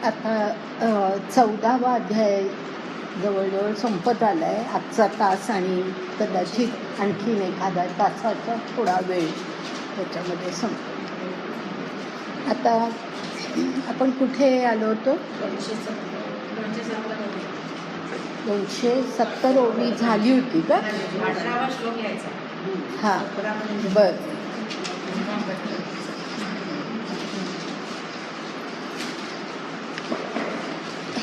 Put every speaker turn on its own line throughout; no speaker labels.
आता 14वा अध्याय जवळजवळ संपत आला आहे. आजचा तास आणि कदाचित आणखीन एखादा तासाचा थोडा वेळ त्याच्यामध्ये संपतो. आता आपण कुठे आलो होतो? 270 ओवी झाली होती का? हां, बरं.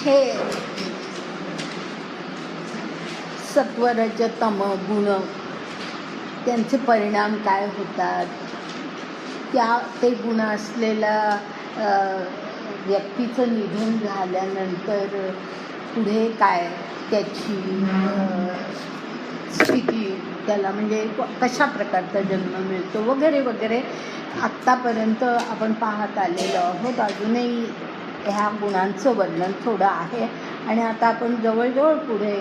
हे सत्व रज तम गुण त्यांचे परिणाम काय होतात, ते गुण असलेल्या व्यक्तीचं निधन झाल्यानंतर पुढे काय त्याची स्थिती, त्याला म्हणजे कशा प्रकारचा जन्म मिळतो वगैरे वगैरे आत्तापर्यंत आपण पाहत आलेलो आहोत. अजूनही ह्या गुणांचं वर्णन थोडं आहे आणि आता आपण जवळजवळ पुढे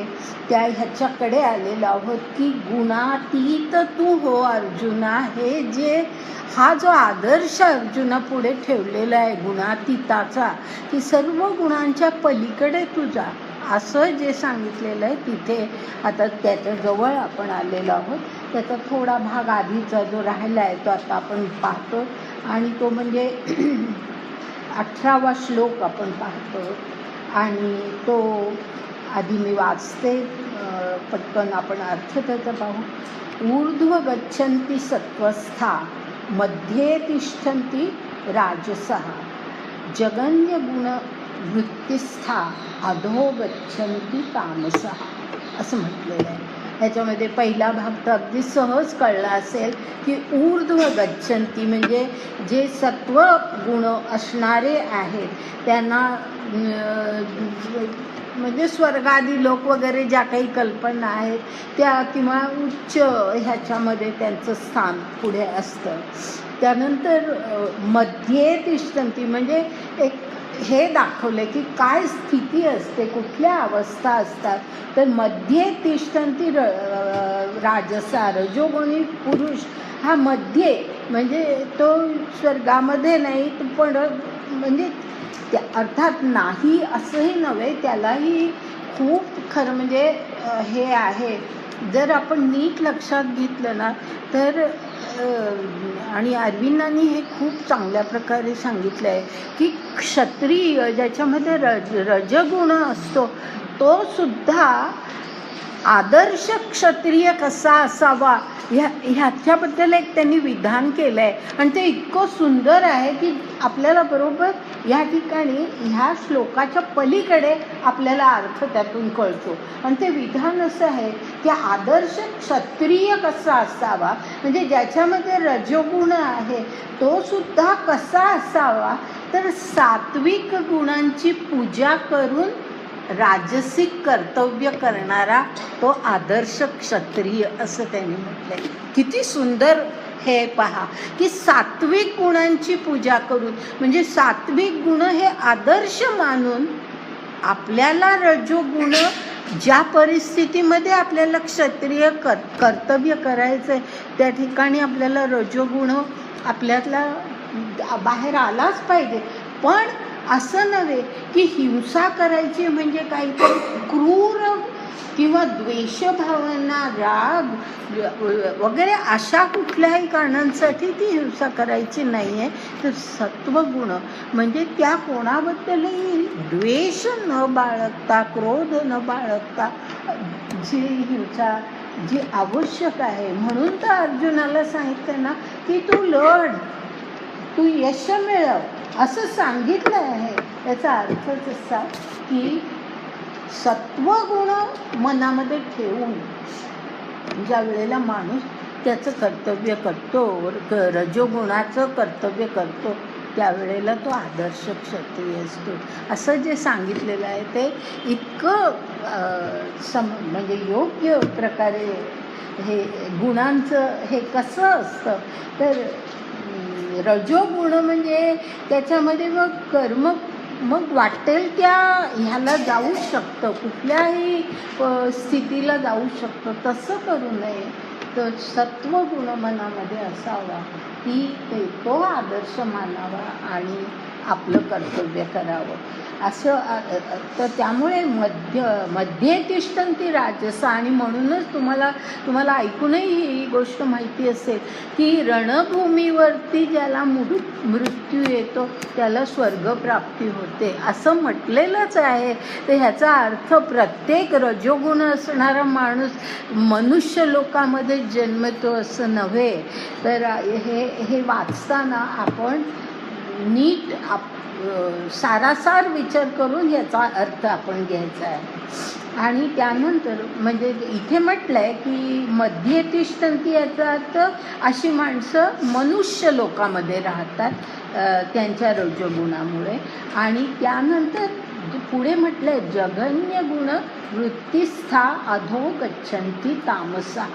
ह्याच्याकडे आलेलो आहोत की गुणातीत तू हो अर्जुना. हे जे हा जो आदर्श अर्जुना पुढे ठेवलेला आहे गुणातीताचा, की सर्व गुणांच्या पलीकडे तू जा, असं जे सांगितलेलं आहे तिथे आता त्याच्याजवळ आपण आलेलो आहोत. त्याचा थोडा भाग आधीचा जो राहिला आहे तो आता आपण पाहतो आणि तो म्हणजे 18वा श्लोक आपण पाहतो आणि तो आधी मी वाचते, पटकन आपण अर्थ त्याचा पाहू. ऊर्ध्व गच्छन्ति सत्वस्था मध्ये तिष्ठन्ति राजसः जगन्य गुण वृत्तिस्था अधो गच्छन्ति तामसः, असं म्हटलेलं आहे. ह्याच्यामध्ये पहिला भाग तर अगदी सहज कळला असेल की ऊर्ध्व गच्छन्ति म्हणजे जे सत्व गुण असणारे आहेत त्यांना म्हणजे स्वर्गादी लोक वगैरे ज्या काही कल्पना आहेत त्या किंवा उच्च ह्याच्यामध्ये त्यांचं स्थान पुढे असतं. त्यानंतर मध्ये तिष्ठन्ति म्हणजे एक हे दाखवलं की काय स्थिती असते, कुठल्या अवस्था असतात. तर मध्ये तिष्ठन्ति राजसा, रजोगुणी पुरुष हा मध्ये म्हणजे तो स्वर्गामध्ये नाही पण म्हणजे त्या अर्थात नाही असंही नव्हे, त्यालाही खूप खरं म्हणजे हे आहे. जर आपण नीट लक्षात घेतलं ना तर आणि अरविंदांनी हे खूप चांगल्या प्रकारे सांगितलं आहे की क्षत्रिय ज्याच्यामध्ये रजगुण असतो तो सुद्धा आदर्श क्षत्रिय कसा असावा ह्याच्याबद्दल एक त्यांनी विधान केलं आहे आणि ते इतकं सुंदर आहे की आपल्याला बरोबर ह्या ठिकाणी ह्या श्लोकाच्या पलीकडे आपल्याला अर्थ त्यातून कळतो. आणि ते विधान असं आहे की आदर्श क्षत्रिय कसा असावा म्हणजे ज्याच्यामध्ये रजोगुण आहे तो सुद्धा कसा असावा, तर सात्विक गुणांची पूजा करून राजसिक कर्तव्य करणारा तो आदर्श क्षत्रिय, असं त्यांनी म्हटलंय. किती सुंदर हे पहा की सात्विक गुणांची पूजा करून म्हणजे सात्विक गुण हे आदर्श मानून आपल्याला रजोगुण ज्या परिस्थितीमध्ये आपल्याला क्षत्रिय कर्तव्य करायचं त्या ठिकाणी आपल्याला रजोगुण आपल्याला बाहेर आलाच पाहिजे. पण असं नव्हे की हिंसा करायची म्हणजे काहीतरी क्रूर किंवा द्वेषभावना, राग वगैरे अशा कुठल्याही कारणांसाठी ती हिंसा करायची नाही आहे. तर सत्वगुण म्हणजे त्या कोणाबद्दलही द्वेष न बाळगता, क्रोध न बाळगता जी हिंसा जी आवश्यक आहे. म्हणून तर अर्जुनाला सांगितलं ना की तू लढ, तू यश मिळव असं सांगितलं आहे. याचा अर्थच असा की सत्वगुण मनामध्ये ठेवून ज्या वेळेला माणूस त्याचं कर्तव्य करतो, रजोगुणाचं कर्तव्य करतो, त्यावेळेला तो आदर्श क्षत्रिय असतो. असं जे सांगितलेलं आहे ते इतकं म्हणजे योग्य प्रकारे हे गुणांचं हे कसं असतं. तर रजोगुण म्हणजे त्याच्यामध्ये मग कर्म मग वाटेल त्या ह्याला जाऊ शकतं, कुठल्याही स्थितीला जाऊ शकतं. तसं करू नये. तर सत्वगुण मनामध्ये असावा की तो आदर्श मानावा आणि आपलं कर्तव्य करावं असं. तर त्यामुळे मध्ये तिष्ठन्ति राजसा. आणि म्हणूनच तुम्हाला ऐकूनही ही गोष्ट माहिती असेल की रणभूमीवरती ज्याला मृत्यू येतो त्याला स्वर्गप्राप्ती होते असं म्हटलेलंच आहे. तर ह्याचा अर्थ प्रत्येक रजोगुण असणारा माणूस मनुष्य लोकामध्ये जन्मतो असं नव्हे. तर हे वाचताना आपण नीट सारासार विचार करून याचा अर्थ आपण घ्यायचा आहे. आणि त्यानंतर म्हणजे इथे म्हटलं आहे की मध्ये तिष्ठन्ति याचा अर्थ अशी माणसं मनुष्य लोकामध्ये राहतात त्यांच्या रजोगुणामुळे. आणि त्यानंतर पुढे म्हटलं आहे जगन्य गुण वृत्तिस्था अधो गच्छन्ति तामसा.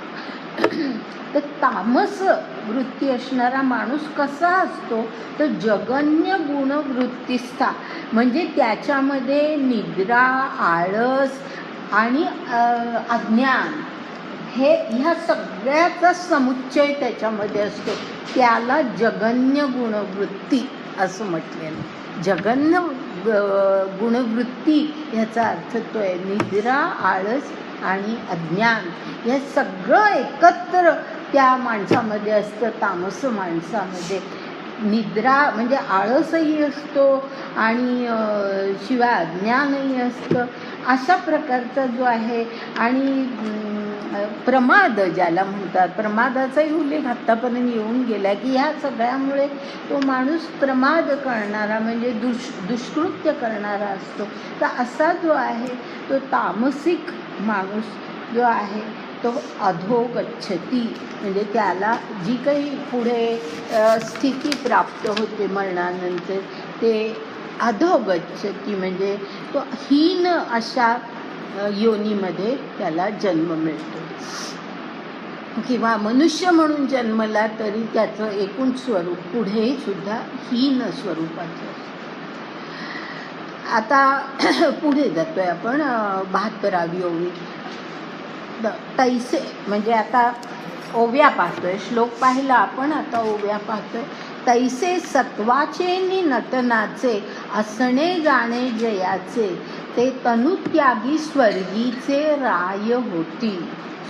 तर तामस वृत्ती असणारा माणूस कसा असतो तर जगन्य गुण वृत्तिस्था म्हणजे त्याच्यामध्ये निद्रा, आळस आणि अज्ञान ह्या सगळ्याचा समुच्चय त्याच्यामध्ये असतो. त्याला जगन्य गुणवृत्ती असं म्हटलेलं. जगन्य गुणवृत्ती ह्याचा अर्थ तो आहे निद्रा, आळस आणि अज्ञान हे सगळं एकत्र त्या माणसामध्ये असतं. तामस माणसामध्ये निद्रा म्हणजे आळसही असतो आणि शिवाय अज्ञानही असतं अशा प्रकारचा जो आहे. आणि प्रमाद ज्याला म्हणतात, प्रमादाचाही उल्लेख आत्तापर्यंत येऊन गेला की ह्या सगळ्यामुळे तो माणूस प्रमाद करणारा म्हणजे दुष्कृत्य करणारा असतो. तर असा जो आहे तो तामसिक माणूस जो आहे तो अधो गच्छती म्हणजे त्याला जी काही पुढे स्थिती प्राप्त होते मरणानंतर ते अधो गच्छती म्हणजे तो हीन अशा योनीमध्ये त्याला जन्म मिळतो. किंवा मनुष्य म्हणून जन्मला तरी त्याचं एकूण स्वरूप पुढे सुद्धा हीन स्वरूपाचं. आता पुढे जातोय आपण 72वी ओवी. तैसे म्हणजे आता ओव्या पाहतोय, श्लोक पाहिला आपण, आता ओव्या पाहतोय. तैसे सत्वाचे नि नटनाचे असणे जाणे जयाचे ते तनुत्यागी स्वर्गीचे राय होती.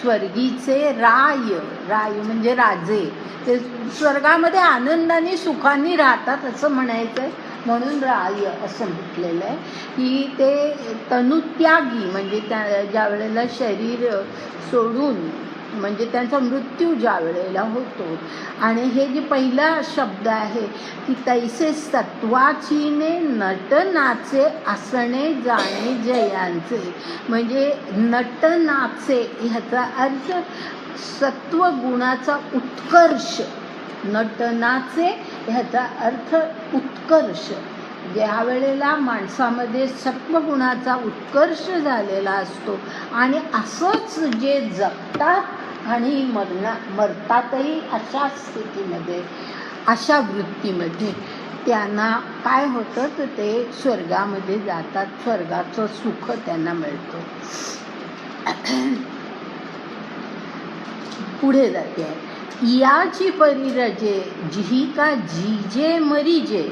स्वर्गीचे राय म्हणजे राजे, ते स्वर्गामध्ये आनंदाने सुखाने राहतात असं म्हणायचं आहे. म्हणून राय असं म्हटलेलं आहे की ते तनुत्यागी म्हणजे ज्या वेळेला शरीर सोडून म्हणजे त्यांचा मृत्यू ज्या वेळेला होतो. आणि हे जे पहिला शब्द आहे की तैसे सत्वाचीने नटनाचे असणे जाणे जयांचे म्हणजे नटनाचे ह्याचा अर्थ सत्वगुणाचा उत्कर्ष. नटनाचे ह्याचा अर्थ उत्कर्ष. ज्या वेळेला माणसामध्ये सत्वगुणाचा उत्कर्ष झालेला असतो आणि असंच जे जगतात आणि मरतातही अशा स्थितीमध्ये अशा वृत्तीमध्ये त्यांना काय होतं तर ते स्वर्गामध्ये जातात. स्वर्गाचं सुख त्यांना मिळतं. पुढे जाते आहे याची परिरजे जिहिका जीजे मरीजे.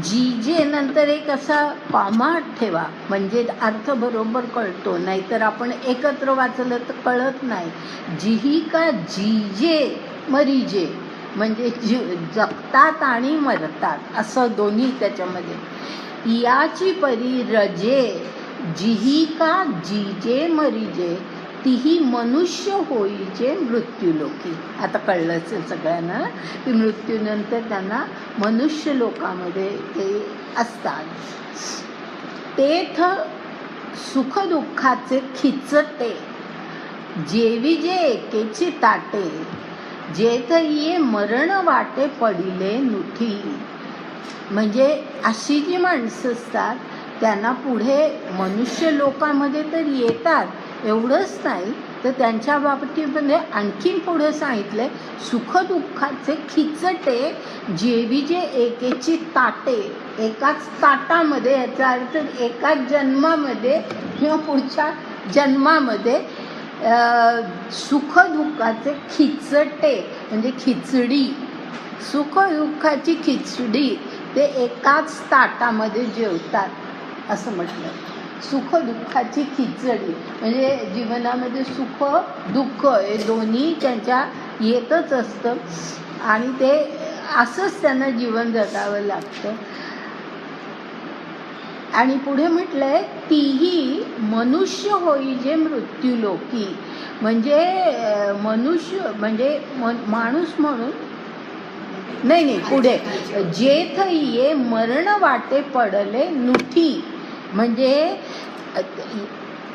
जीजे नंतर एक असा कॉमा ठेवा म्हणजे अर्थ बरोबर कळतो, नाहीतर आपण एकत्र वाचलं तर कळत नाही. जिहिका जीजे मरीजे म्हणजे जगतात आणि मरतात असं दोन्ही त्याच्यामध्ये. याची परिरजे जिहिका जीजे मरीजे तीही मनुष्य होईचे मृत्यूलोकी. आता कळलं असेल सगळ्यांना की मृत्यूनंतर त्यांना मनुष्य लोकामध्ये ते असतात. तेथ सुखदुःखाचे खिचते जेवी जे एकेची ताटे जेथ ये मरण वाटे पडिले नुठी. म्हणजे अशी जी माणसं असतात त्यांना पुढे मनुष्य लोकांमध्ये तर येतात. एवढंच नाही तर त्यांच्या बाबतीमध्ये आणखीन पुढे सांगितलंय सुखदुःखाचे खिचटे जेवी जे एकेची ताटे. एकाच ताटामध्ये याचा अर्थ एकाच जन्मामध्ये किंवा पुढच्या जन्मामध्ये सुखदुःखाचे खिचटे म्हणजे खिचडी. सुखदुःखाची खिचडी ते एकाच ताटामध्ये जेवतात असं म्हटलं. सुख दुःखाची खिचडी म्हणजे जीवनामध्ये सुख दुःख हे दोन्ही त्यांच्या येतच असतं आणि ते असंच त्यांना जीवन जगावं लागतं. आणि पुढे म्हटलंय तीही मनुष्य होई जे मृत्यूलोकी, म्हणजे मनुष्य म्हणजे माणूस म्हणून नाही पुढे जेथ ये मरण वाटे पडले नुठी, म्हणजे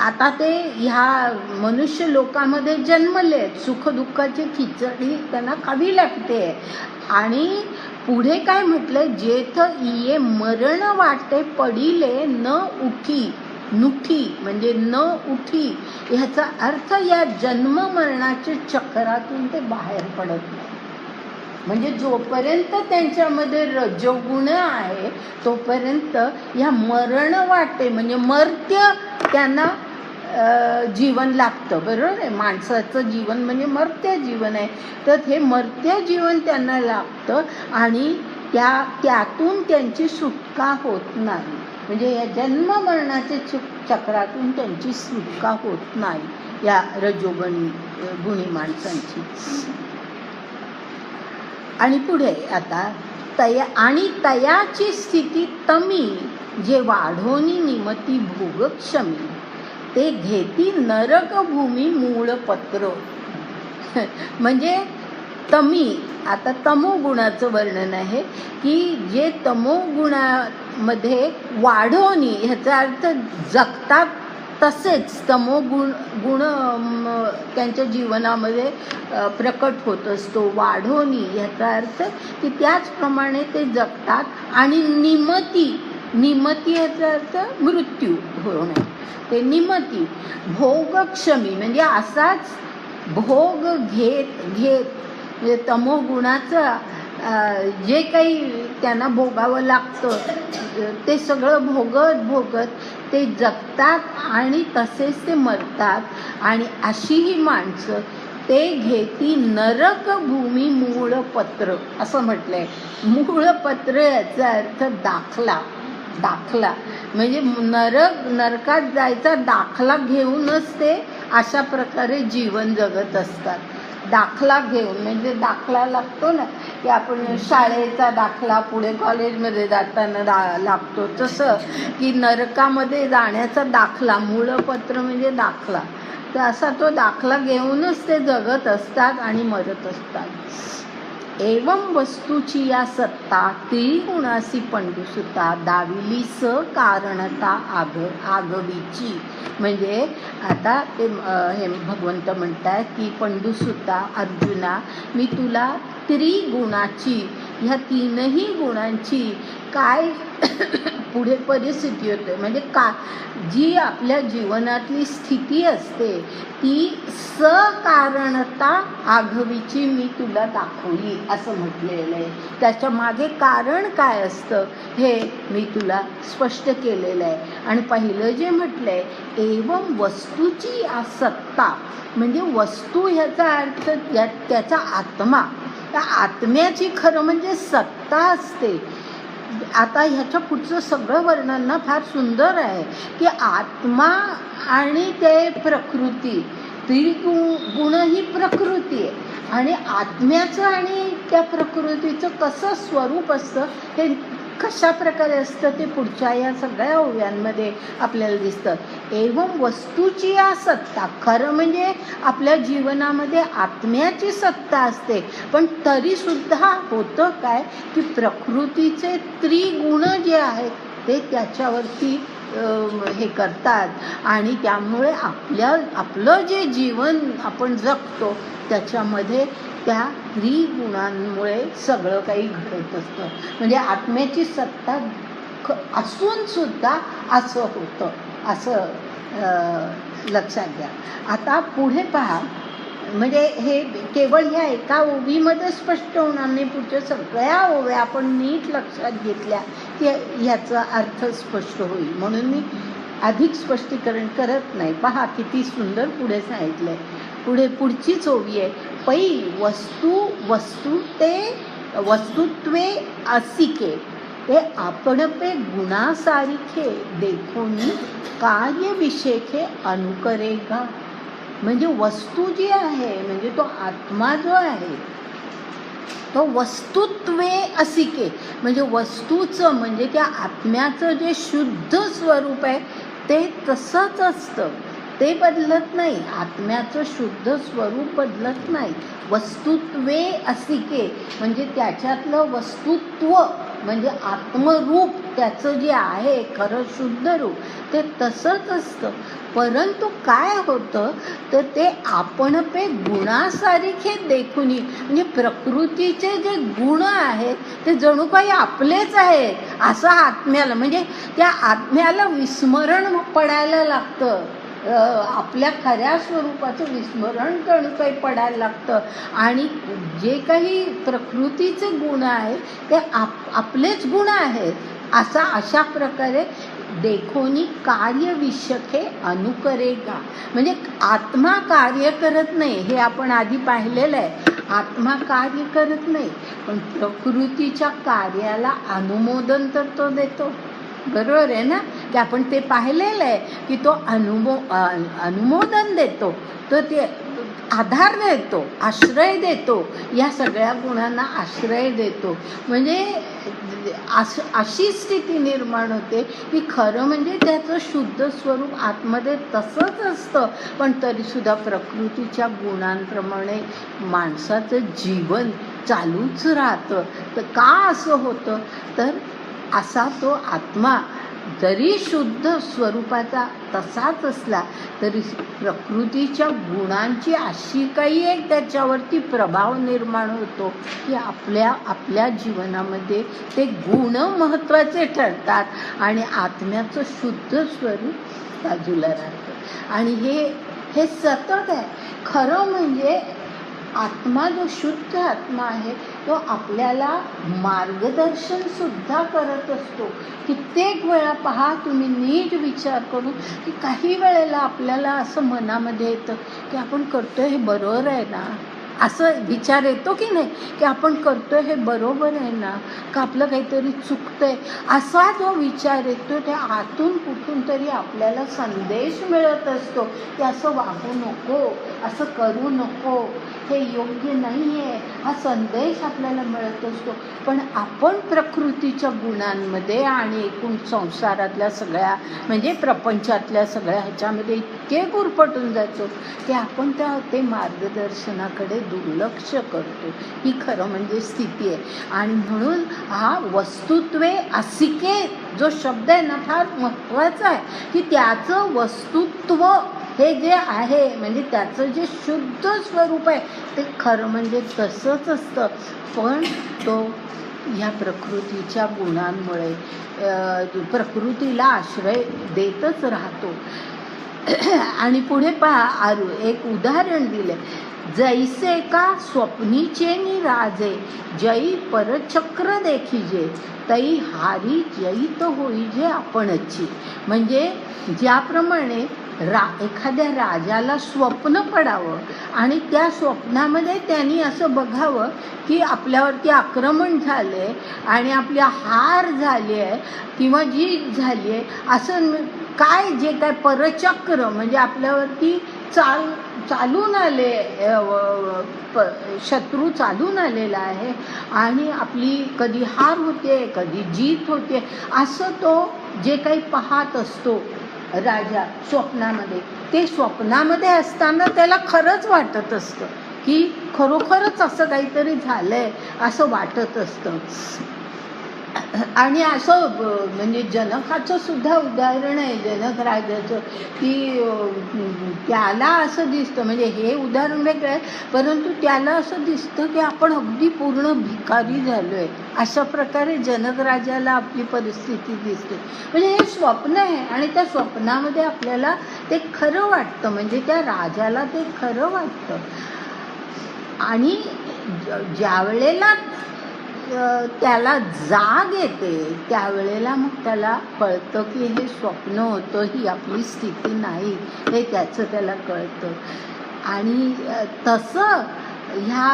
आता ते ह्या मनुष्य लोकांमध्ये जन्मले, सुखदुःखाची खिचडी त्यांना खावी लागते. आणि पुढे काय म्हटलं, जेथ ये मरण वाटे पडिले न उठी नुठी, म्हणजे न उठी ह्याचा अर्थ या जन्म मरणाच्या चक्रातून ते बाहेर पडत नाही. म्हणजे जोपर्यंत त्यांच्यामध्ये रजोगुण आहे तोपर्यंत ह्या मरण वाटे म्हणजे मर्त्य त्यांना जीवन लागतं. बरोबर आहे, माणसाचं जीवन म्हणजे मर्त्य जीवन आहे. तर हे मर्त्य जीवन त्यांना लागतं आणि त्यातून त्यांची सुटका होत नाही. म्हणजे या जन्म मरणाच्या चक्रातून त्यांची सुटका होत नाही या रजोगुणी माणसांची. आणि पुढे आता तयाची स्थिती तमी जे वाढोनी निमती भोगक्षमी, ते घेती नरक भूमी मूळ पत्र. म्हणजे तमी, आता तमोगुणाचं वर्णन आहे की जे तमोगुणामध्ये वाढोनी ह्याचा अर्थ जगतात तसेच तमोगुण त्यांच्या जीवनामध्ये प्रकट होत असतो. वाढोनी ह्याचा अर्थ की त्याचप्रमाणे ते जगतात. आणि निमती ह्याचा अर्थ मृत्यू होणे, ते निमती. भोगक्षमी म्हणजे असाच भोग घेत म्हणजे तमोगुणाचं जे काही त्यांना भोगावं लागतं ते सगळं भोगत ते जगतात आणि तसेच ते मरतात. आणि अशी ही माणसं ते घेती नरक भूमी मूळ पत्र असं म्हटलंय. मूळ पत्र याचा अर्थ दाखला म्हणजे नरकात जायचा दाखला घेऊनच ते अशा प्रकारे जीवन जगत असतात. दाखला घेऊन म्हणजे दाखला लागतो ना की आपण शाळेचा दाखला पुढे कॉलेजमध्ये जाताना लागतो, तसं की नरकामध्ये जाण्याचा दाखला, मूळपत्र म्हणजे दाखला. तर असा तो दाखला घेऊनच ते जगत असतात आणि मरत असतात. एवं वस्तूची या सत्ता त्रिगुणासी पंडुसुता दाविली सकारणता आगवीची. म्हणजे आता ते हे भगवंत म्हणतात की पंडुसुता अर्जुना, मी तुला त्रिगुणाची ह्या तीनही गुणांची काय पुढे परिस्थिती होते म्हणजे जी आपल्या जीवनातली स्थिती असते ती सकारणता आघवीची मी तुला दाखवली असं म्हटलेलं आहे. त्याच्या मागे कारण काय असतं हे मी तुला स्पष्ट केलेलं आहे. आणि पहिलं जे म्हटलंय एवं वस्तूची सत्ता म्हणजे वस्तू ह्याचा अर्थ त्याचा आत्मा, त्या आत्म्याची खरं म्हणजे सत्ता असते. आता ह्याच्या पुढचं सगळं वर्णन ना फार सुंदर आहे की आत्मा आणि ते प्रकृती, त्रिगुण ही प्रकृती आहे आणि आत्म्याचं आणि त्या प्रकृतीचं कसं स्वरूप असतं हे कशा प्रकारे असतं ते पुढच्या या सगळ्या ओव्यांमध्ये आपल्याला दिसतं. एवं वस्तूची या सत्ता, खरं म्हणजे आपल्या जीवनामध्ये आत्म्याची सत्ता असते, पण तरीसुद्धा होतं काय की प्रकृतीचे त्रिगुण जे आहेत ते त्याच्यावरती हे करतात आणि त्यामुळे आपलं जे जीवन आपण जगतो त्याच्यामध्ये त्या त्रिगुणांमुळे सगळं काही घडत असतं. म्हणजे आत्म्याची सत्ता असून सुद्धा असं होतं असं लक्षात घ्या. आता पुढे पहा, म्हणजे हे केवळ ह्या एका ओवीमध्ये स्पष्ट होणार नाही, पुढच्या सगळ्या ओव्या आपण नीट लक्षात घेतल्या की ह्याचा अर्थ स्पष्ट होईल. म्हणून मी अधिक स्पष्टीकरण करत नाही. पहा किती सुंदर पुढे सांगितलंय. पुढचीच ओवी आहे, पै वस्तुत्वे असिके ते आपणपे गुणासारिखे देखोनी कार्य विषेखे अनुकरेगा. म्हणजे वस्तू जी आहे, म्हणजे तो आत्मा जो आहे तो वस्तुत्वे असिके, म्हणजे वस्तूचं म्हणजे त्या आत्म्याचं जे शुद्ध स्वरूप आहे ते तसंच असतं, ते बदलत नाही. आत्म्याचं शुद्ध स्वरूप बदलत नाही. वस्तुत्वे असिके म्हणजे त्याच्यातलं वस्तुत्व म्हणजे आत्मरूप त्याचं जे आहे खरं शुद्ध रूप ते तसंच असतं. परंतु काय होतं तर ते आपणपे गुणासारिखे देखुनी, म्हणजे प्रकृतीचे जे गुण आहेत ते जणू काही आपलेच आहेत असं आत्म्याला, म्हणजे त्या आत्म्याला विस्मरण पडायला लागतं. आपल्या खऱ्या स्वरूपाचं विस्मरण जणू काही पडायला लागतं आणि जे काही प्रकृतीचे गुण आहेत ते आपलेच गुण आहेत अशा प्रकारे देखोनी कार्य विषखे अनुकरेगा. म्हणजे आत्मा कार्य करत नाही, हे आपण आधी पाहिलेलं आहे. आत्मा कार्य करत नाही, पण प्रकृतीच्या कार्याला अनुमोदन तर तो देतो. बरोबर आहे ना, की आपण ते पाहिलेलं आहे की तो अनुमोदन देतो, तो ते आधार देतो, आश्रय देतो, या सगळ्या गुणांना आश्रय देतो. म्हणजे अशी स्थिती निर्माण होते की खरं म्हणजे त्याचं शुद्ध स्वरूप आतमध्ये तसंच असतं, पण तरीसुद्धा प्रकृतीच्या गुणांप्रमाणे माणसाचं जीवन चालूच राहतं. तर का असं होतं तर असा तो आत्मा जरी शुद्ध स्वरूपाचा तसाच असला तरी प्रकृतीच्या गुणांची अशी काही एक त्याच्यावरती प्रभाव निर्माण होतो की आपल्या जीवनामध्ये ते गुण महत्त्वाचे ठरतात आणि आत्म्याचं शुद्ध स्वरूप बाजूला राहतं. आणि हे सतत आहे. खरं म्हणजे आत्मा जो शुद्ध आत्मा आहे तो आपल्याला मार्गदर्शन सुद्धा करत असतो. कित्येक वेळा पहा तुम्ही नीट विचार करून की काही वेळेला आपल्याला असं मनामध्ये येतं की आपण करतोय हे बरोबर आहे ना, असं विचार येतो की नाही, की आपण करतोय हे बरोबर आहे ना, का आपलं काहीतरी चुकतंय, असा जो विचार येतो त्या आतून कुठून तरी आपल्याला संदेश मिळत असतो की असं वागू नको, असं करू नको, हे योग्य नाही आहे, हा संदेश आपल्याला मिळत असतो. पण आपण प्रकृतीच्या गुणांमध्ये आणि एकूण संसारातल्या सगळ्या म्हणजे प्रपंचातल्या सगळ्या ह्याच्यामध्ये इतके गुरफटून जातो की आपण ते मार्गदर्शनाकडे दुर्लक्ष करतो. ही खरं म्हणजे स्थिती आहे. आणि म्हणून हा वस्तुत्वे असिके जो शब्द आहे ना फार महत्त्वाचा आहे की त्याचं वस्तुत्व हे जे आहे म्हणजे त्याचं जे शुद्ध स्वरूप आहे ते खरं म्हणजे तसंच असतं, पण तो ह्या प्रकृतीच्या गुणांमुळे प्रकृतीला आश्रय देतच राहतो. आणि पुढे पहा एक उदाहरण दिले, जैसे का स्वप्नीचे नि राजे जई परचक्र देखीजे तई हारी जई तो होईजे आपणची. म्हणजे ज्याप्रमाणे एखाद्या राजाला स्वप्न पडावं आणि त्या स्वप्नामध्ये त्यांनी असं बघावं की आपल्यावरती आक्रमण झाले आणि आपल्या हार झाली आहे किंवा जीत झाली आहे, असं काय जे काय परचक्र म्हणजे आपल्यावरती चालून आले, शत्रू चालून आलेला आहे आणि आपली कधी हार होते कधी जीत होते, असं तो जे काही पाहत असतो राजा स्वप्नामध्ये, ते स्वप्नामध्ये असताना त्याला खरंच वाटत असतं की खरोखरच असं काहीतरी झालंय असं वाटत असतं. आणि असं म्हणजे जनकाचं सुद्धा उदाहरण आहे, जनक राजाचं, की त्याला असं दिसतं, म्हणजे हे उदाहरण वेगळं आहे, परंतु त्याला असं दिसतं की आपण अगदी पूर्ण भिकारी झालो आहे, अशा प्रकारे जनक राजाला आपली परिस्थिती दिसते. म्हणजे हे स्वप्न आहे आणि त्या स्वप्नामध्ये आपल्याला ते खरं वाटतं, म्हणजे त्या राजाला ते खरं वाटतं. आणि ज्या वेळेला त्याला जाग येते त्यावेळेला मग त्याला कळतं की हे स्वप्न होतं, ही आपली स्थिती नाही, हे त्याचं त्याला कळतं. आणि तसं ह्या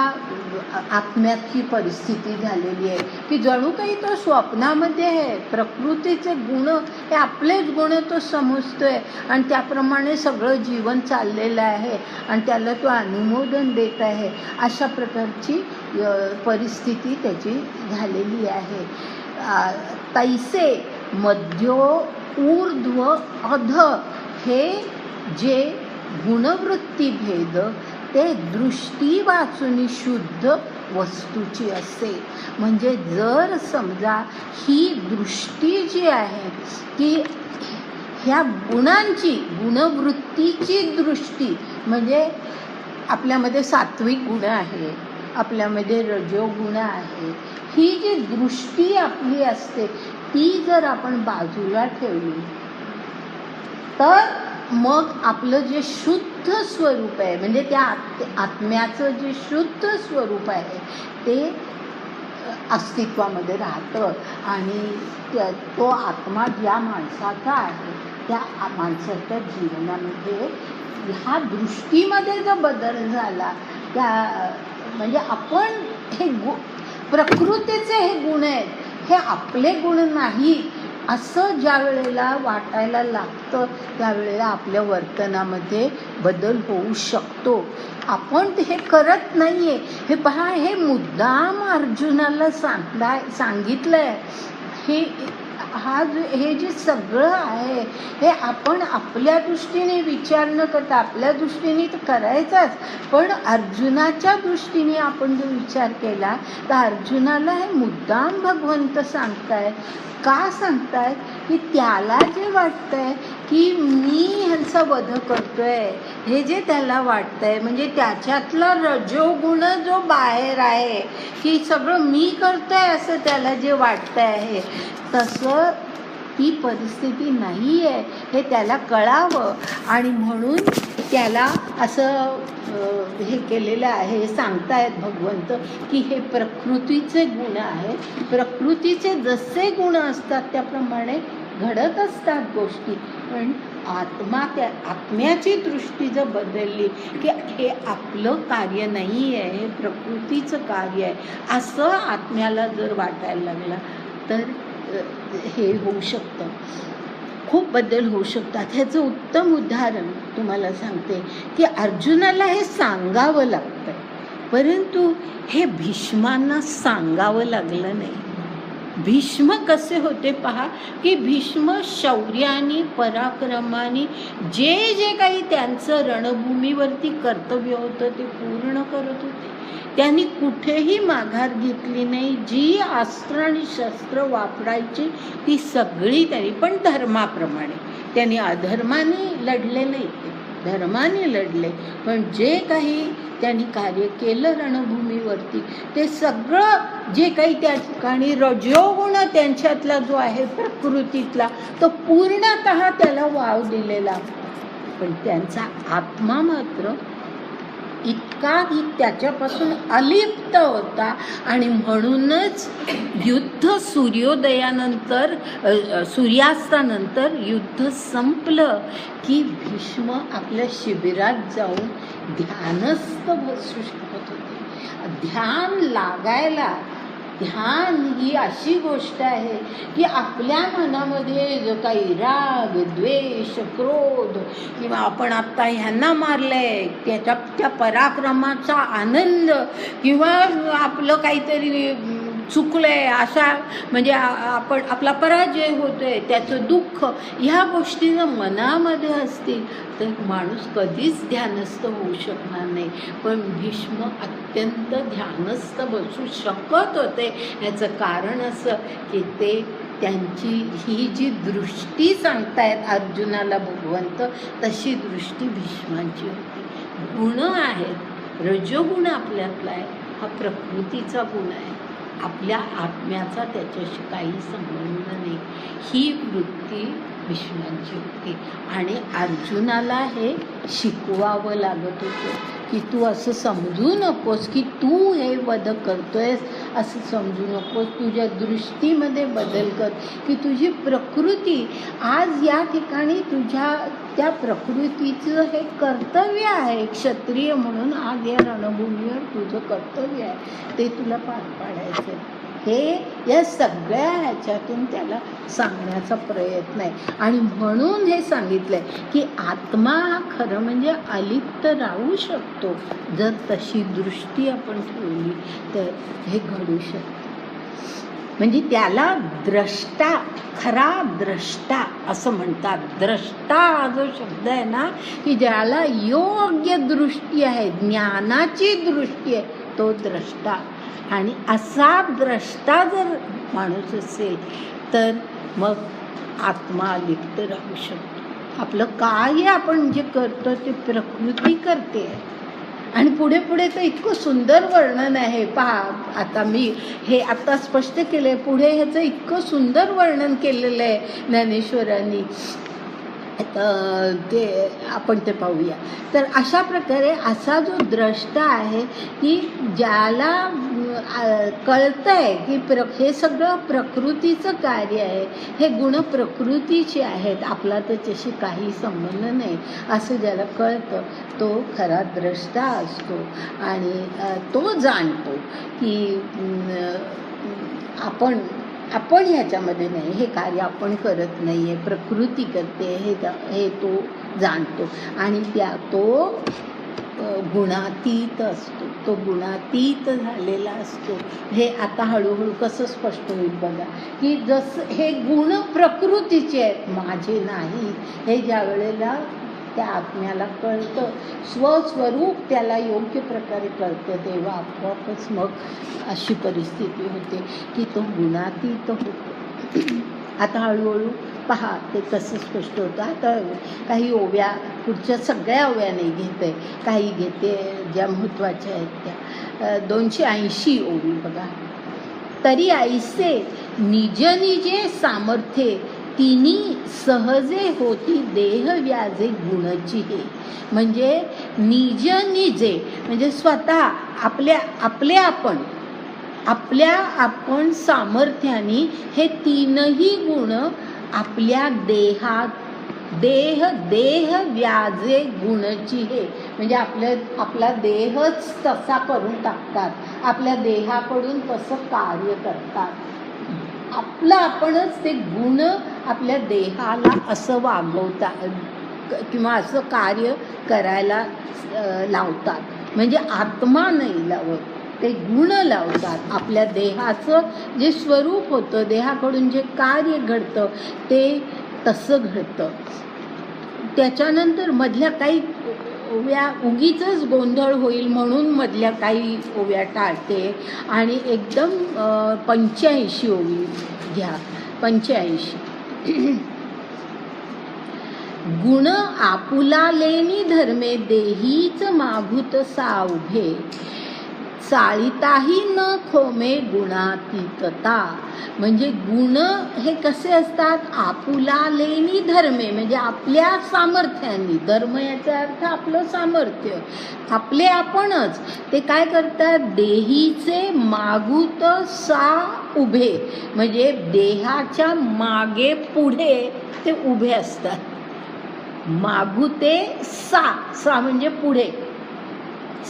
आत्म्याची परिस्थिती झालेली आहे की जणू काही तो स्वप्नामध्ये आहे. प्रकृतीचे गुण हे आपलेच गुण तो समजतोय आणि त्याप्रमाणे सगळं जीवन चाललेलं आहे आणि त्याला तो अनुमोदन देत आहे. अशा प्रकारची परिस्थिती त्याची झालेली आहे. तैसे मध्यो ऊर्ध्व अध हे जे गुणवृत्ती भेद ते दृष्टी वाचून शुद्ध वस्तूची असते. म्हणजे जर समजा ही दृष्टी जी आहे की ह्या गुणांची गुणवृत्तीची दृष्टी, म्हणजे आपल्यामध्ये सात्विक गुण आहे, आपल्यामध्ये रजोगुण आहे, ही जी दृष्टी आपली असते ती जर आपण बाजूला ठेवली तर मग आपलं जे शुद्ध स्वरूप आहे, म्हणजे त्या आत्म्याचं जे शुद्ध स्वरूप आहे ते अस्तित्वामध्ये राहतं आणि तो आत्मा ज्या माणसाचा आहे त्या माणसाच्या जीवनामध्ये ह्या दृष्टीमध्ये जो बदल झाला त्या म्हणजे आपण हे प्रकृतीचे हे गुण आहेत, हे आपले गुण नाही असं ज्या वेळेला वाटायला लागतं त्यावेळेला आपल्या वर्तनामध्ये बदल होऊ शकतो. आपण हे करत नाहीये. हे पहा, हे मुद्दाम अर्जुनाला सांगितलंय. हे जे सगळं आहे हे आपण आपल्या दृष्टीने विचार न करता आपल्या दृष्टीने तर करायचाच, पण अर्जुनाच्या दृष्टीने आपण जर विचार केला तर अर्जुनाला हे मुद्दाम भगवंत सांगताय. का सांगताय की त्याला जे वाटतंय की मी ह्यांचा वध करतोय, हे जे त्याला वाटतंय म्हणजे त्याच्यातला रजोगुण जो बाहेर आहे की सगळं मी करतोय असं त्याला जे वाटतंय आहे, तसं ती परिस्थिती नाही आहे हे त्याला कळावं आणि म्हणून त्याला असं हे केलेलं आहे. सांगतायत भगवंत की हे प्रकृतीचे गुण आहेत, प्रकृतीचे जसे गुण असतात त्याप्रमाणे घडत असतात गोष्टी, पण आत्म्याची दृष्टी जर बदलली की हे आपलं कार्य नाही आहे, हे प्रकृतीचं कार्य आहे असं आत्म्याला जर वाटायला लागला तर हे होऊ शकतं, खूप बदल होऊ शकतात. ह्याचं उत्तम उदाहरण तुम्हाला सांगते की अर्जुनाला हे सांगावं लागतंय, परंतु हे भीष्मांना सांगावं लागलं नाही. भीष्म कसे होते पहा, की भीष्म शौर्याने पराक्रमाने जे जे काही त्यांचं रणभूमीवरती कर्तव्य होतं ते पूर्ण करत होते. त्यांनी कुठेही माघार घेतली नाही. जी अस्त्र आणि शस्त्र वापरायची ती सगळी त्यांनी, पण धर्माप्रमाणे. त्यांनी अधर्माने लढले नाही, धर्माने लढले, पण जे काही त्यांनी कार्य केलं रणभूमीवरती ते सगळं जे काही त्या ठिकाणी रजोगुण त्यांच्यातला जो आहे प्रकृतीतला तो पूर्णतः त्याला वाव दिलेला, पण त्यांचा आत्मा मात्र इतकाही त्याच्यापासून अलिप्त होता. आणि म्हणूनच युद्ध सूर्योदयानंतर सूर्यास्तानंतर युद्ध संपलं की भीष्म आपल्या शिबिरात जाऊन ध्यानस्थ बसू शकत होते. ध्यान लागायला, ध्यान ही अशी गोष्ट आहे की आपल्या मनामध्ये जो काही राग, द्वेष, क्रोध किंवा आपण आत्ता ह्यांना मारलंय त्या पराक्रमाचा आनंद किंवा आपलं काहीतरी चुकलंय असा म्हणजे आपण आपला पराजय होतोय त्याचं दुःख, ह्या गोष्टी जर मनामध्ये असतील तर माणूस कधीच ध्यानस्थ होऊ शकणार नाही. पण भीष्म अत्यंत ध्यानस्थ बसू शकत होते. याचं कारण असं की ते त्यांची ही जी दृष्टी सांगतायत अर्जुनाला भगवंत, तशी दृष्टी भीष्मांची होती. गुण आहेत, रजोगुण आपल्यातला आहे, हा प्रकृतीचा गुण आहे, आपल्या आत्म्याचा त्याच्याशी काही संबंध नाही. ही वृत्ती भीष्मांची होती आणि अर्जुनाला हे शिकवावं लागत होतं की तू असं समजू नकोस की तू हे वध करतोयस, असं समजू नकोस. तुझ्या दृष्टीमध्ये बदल कर की तुझी प्रकृती आज या ठिकाणी तुझ्या त्या प्रकृतीचं हे कर्तव्य आहे. क्षत्रिय म्हणून आज या रणभूमीवर तुझं कर्तव्य आहे, ते तुला पार पाडायचं. हे या सगळ्या ह्याच्यातून त्याला सांगण्याचा प्रयत्न आहे. आणि म्हणून हे सांगितलंय की आत्मा हा खरं म्हणजे अलिप्त राहू शकतो. जर तशी दृष्टी आपण ठेवली तर हे घडू शकतं. म्हणजे त्याला द्रष्टा, खरा द्रष्टा असं म्हणतात. द्रष्टा हा जो शब्द आहे ना, की ज्याला योग्य दृष्टी आहे, ज्ञानाची दृष्टी आहे, तो द्रष्टा. आणि असा द्रष्टा जर माणूस असेल तर मग आत्मा लिप्त राहू शकतो. आपलं कार्य आपण जे करतो ते प्रकृती करते. आणि पुढे पुढे तर इतकं सुंदर वर्णन आहे. पहा, आता मी हे आता स्पष्ट केलं आहे, पुढे ह्याचं इतकं सुंदर वर्णन केलेलं आहे ज्ञानेश्वरांनी. ते आपण ते पाहूया. तर अशा प्रकारे असा जो द्रष्टा आहे की ज्याला कळतंय की हे सगळं प्रकृतीचं कार्य आहे, हे गुण प्रकृतीचे आहेत, आपला त्याच्याशी काही संबंध नाही, असं ज्याला कळतं तो खरा द्रष्टा असतो. आणि तो जाणतो की आपण ह्याच्यामध्ये नाही, हे कार्य आपण करत नाही आहे, प्रकृती करते, हे तो जाणतो. आणि तो गुणातीत असतो, तो गुणातीत झालेला असतो. हे आता हळूहळू कसं स्पष्ट होईल बघा, की जसं हे गुण प्रकृतीचे आहेत, माझे नाही, हे ज्या वेळेला त्या आत्म्याला कळतं, स्वस्वरूप त्याला योग्य प्रकारे कळतं, तेव्हा आपोआपच मग अशी परिस्थिती होते की तो गुणातीत होतो. आता हळूहळू पहा ते कसं स्पष्ट होतं. आता काही ओव्या, पुढच्या सगळ्या ओव्या नाही घेते, काही घेते ज्या महत्त्वाच्या आहेत त्या. 280 ओवी बघा. तरी ऐसे निज निजे सामर्थ्ये तिनी सहजे होती देह व्याजे गुणची हे. म्हणजे निज निजे म्हणजे स्वतः आपण सामर्थ्याने हे तीनही गुण आपल्या देह व्याजे गुणची हे. म्हणजे आपला देहच तसा करून टाकतात, आपल्या देहाकडून तसं कार्य करतात. आपणच ते गुण आपल्या देहाला असं वागवतात किंवा असं कार्य करायला लावतात. म्हणजे आत्मा नाही लावत, ते गुण लावतात. आपल्या देहाचं जे स्वरूप होतं, देहाकडून जे कार्य घडतं ते तसं घडतं. त्याच्यानंतर मधल्या काही ओव्या उगीचच गोंधळ होईल म्हणून मधल्या काही ओव्या टाळते आणि एकदम 85 ओवी घ्या. 85. गुण आपुला लेनी धर्मे देहीच माभूत साउभे चाळीताही न खोमे गुणातीतता. म्हणजे गुण हे कसे असतात, आपुला लेनी धर्मे म्हणजे आपल्या सामर्थ्याने, धर्म याचा अर्थ आपलं सामर्थ्य, आपले आपणच ते काय करतात, देहीचे मागूत सा उभे म्हणजे देहाच्या मागे पुढे ते उभे असतात. मागुते सा म्हणजे पुढे,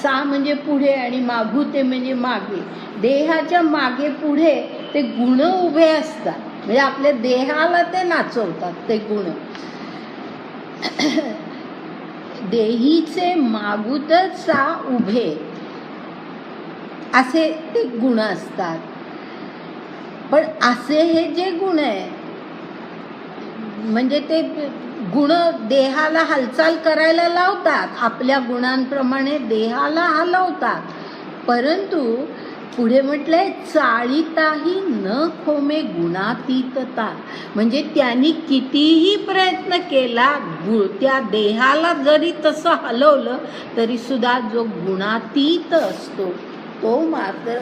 सा म्हणजे पुढे आणि मागुते म्हणजे मागे, देहाच्या मागे पुढे ते गुण उभे असतात. म्हणजे आपल्या देहाला ते नाचवतात ते गुण. देहीचे मागुत सा उभे असे ते गुण असतात. पण असे हे जे गुण आहे म्हणजे ते गुण देहाला हालचाल करायला लावतात, आपल्या गुणांप्रमाणे देहाला हलवतात. परंतु पुढे म्हटलंय चाळीताही न खोमे गुणातीतता. म्हणजे त्यांनी कितीही प्रयत्न केला, त्या देहाला जरी तसं हलवलं तरी सुद्धा जो गुणातीत असतो तो मात्र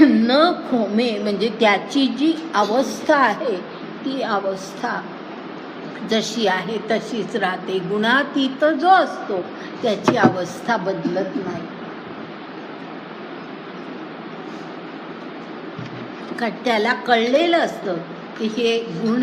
न खोमे म्हणजे त्याची जी अवस्था आहे ती अवस्था जशी आहे तशीच राहते. गुणातीत जो असतो त्याची अवस्था बदलत नाही. त्याला कळलेलं असतं की हे गुण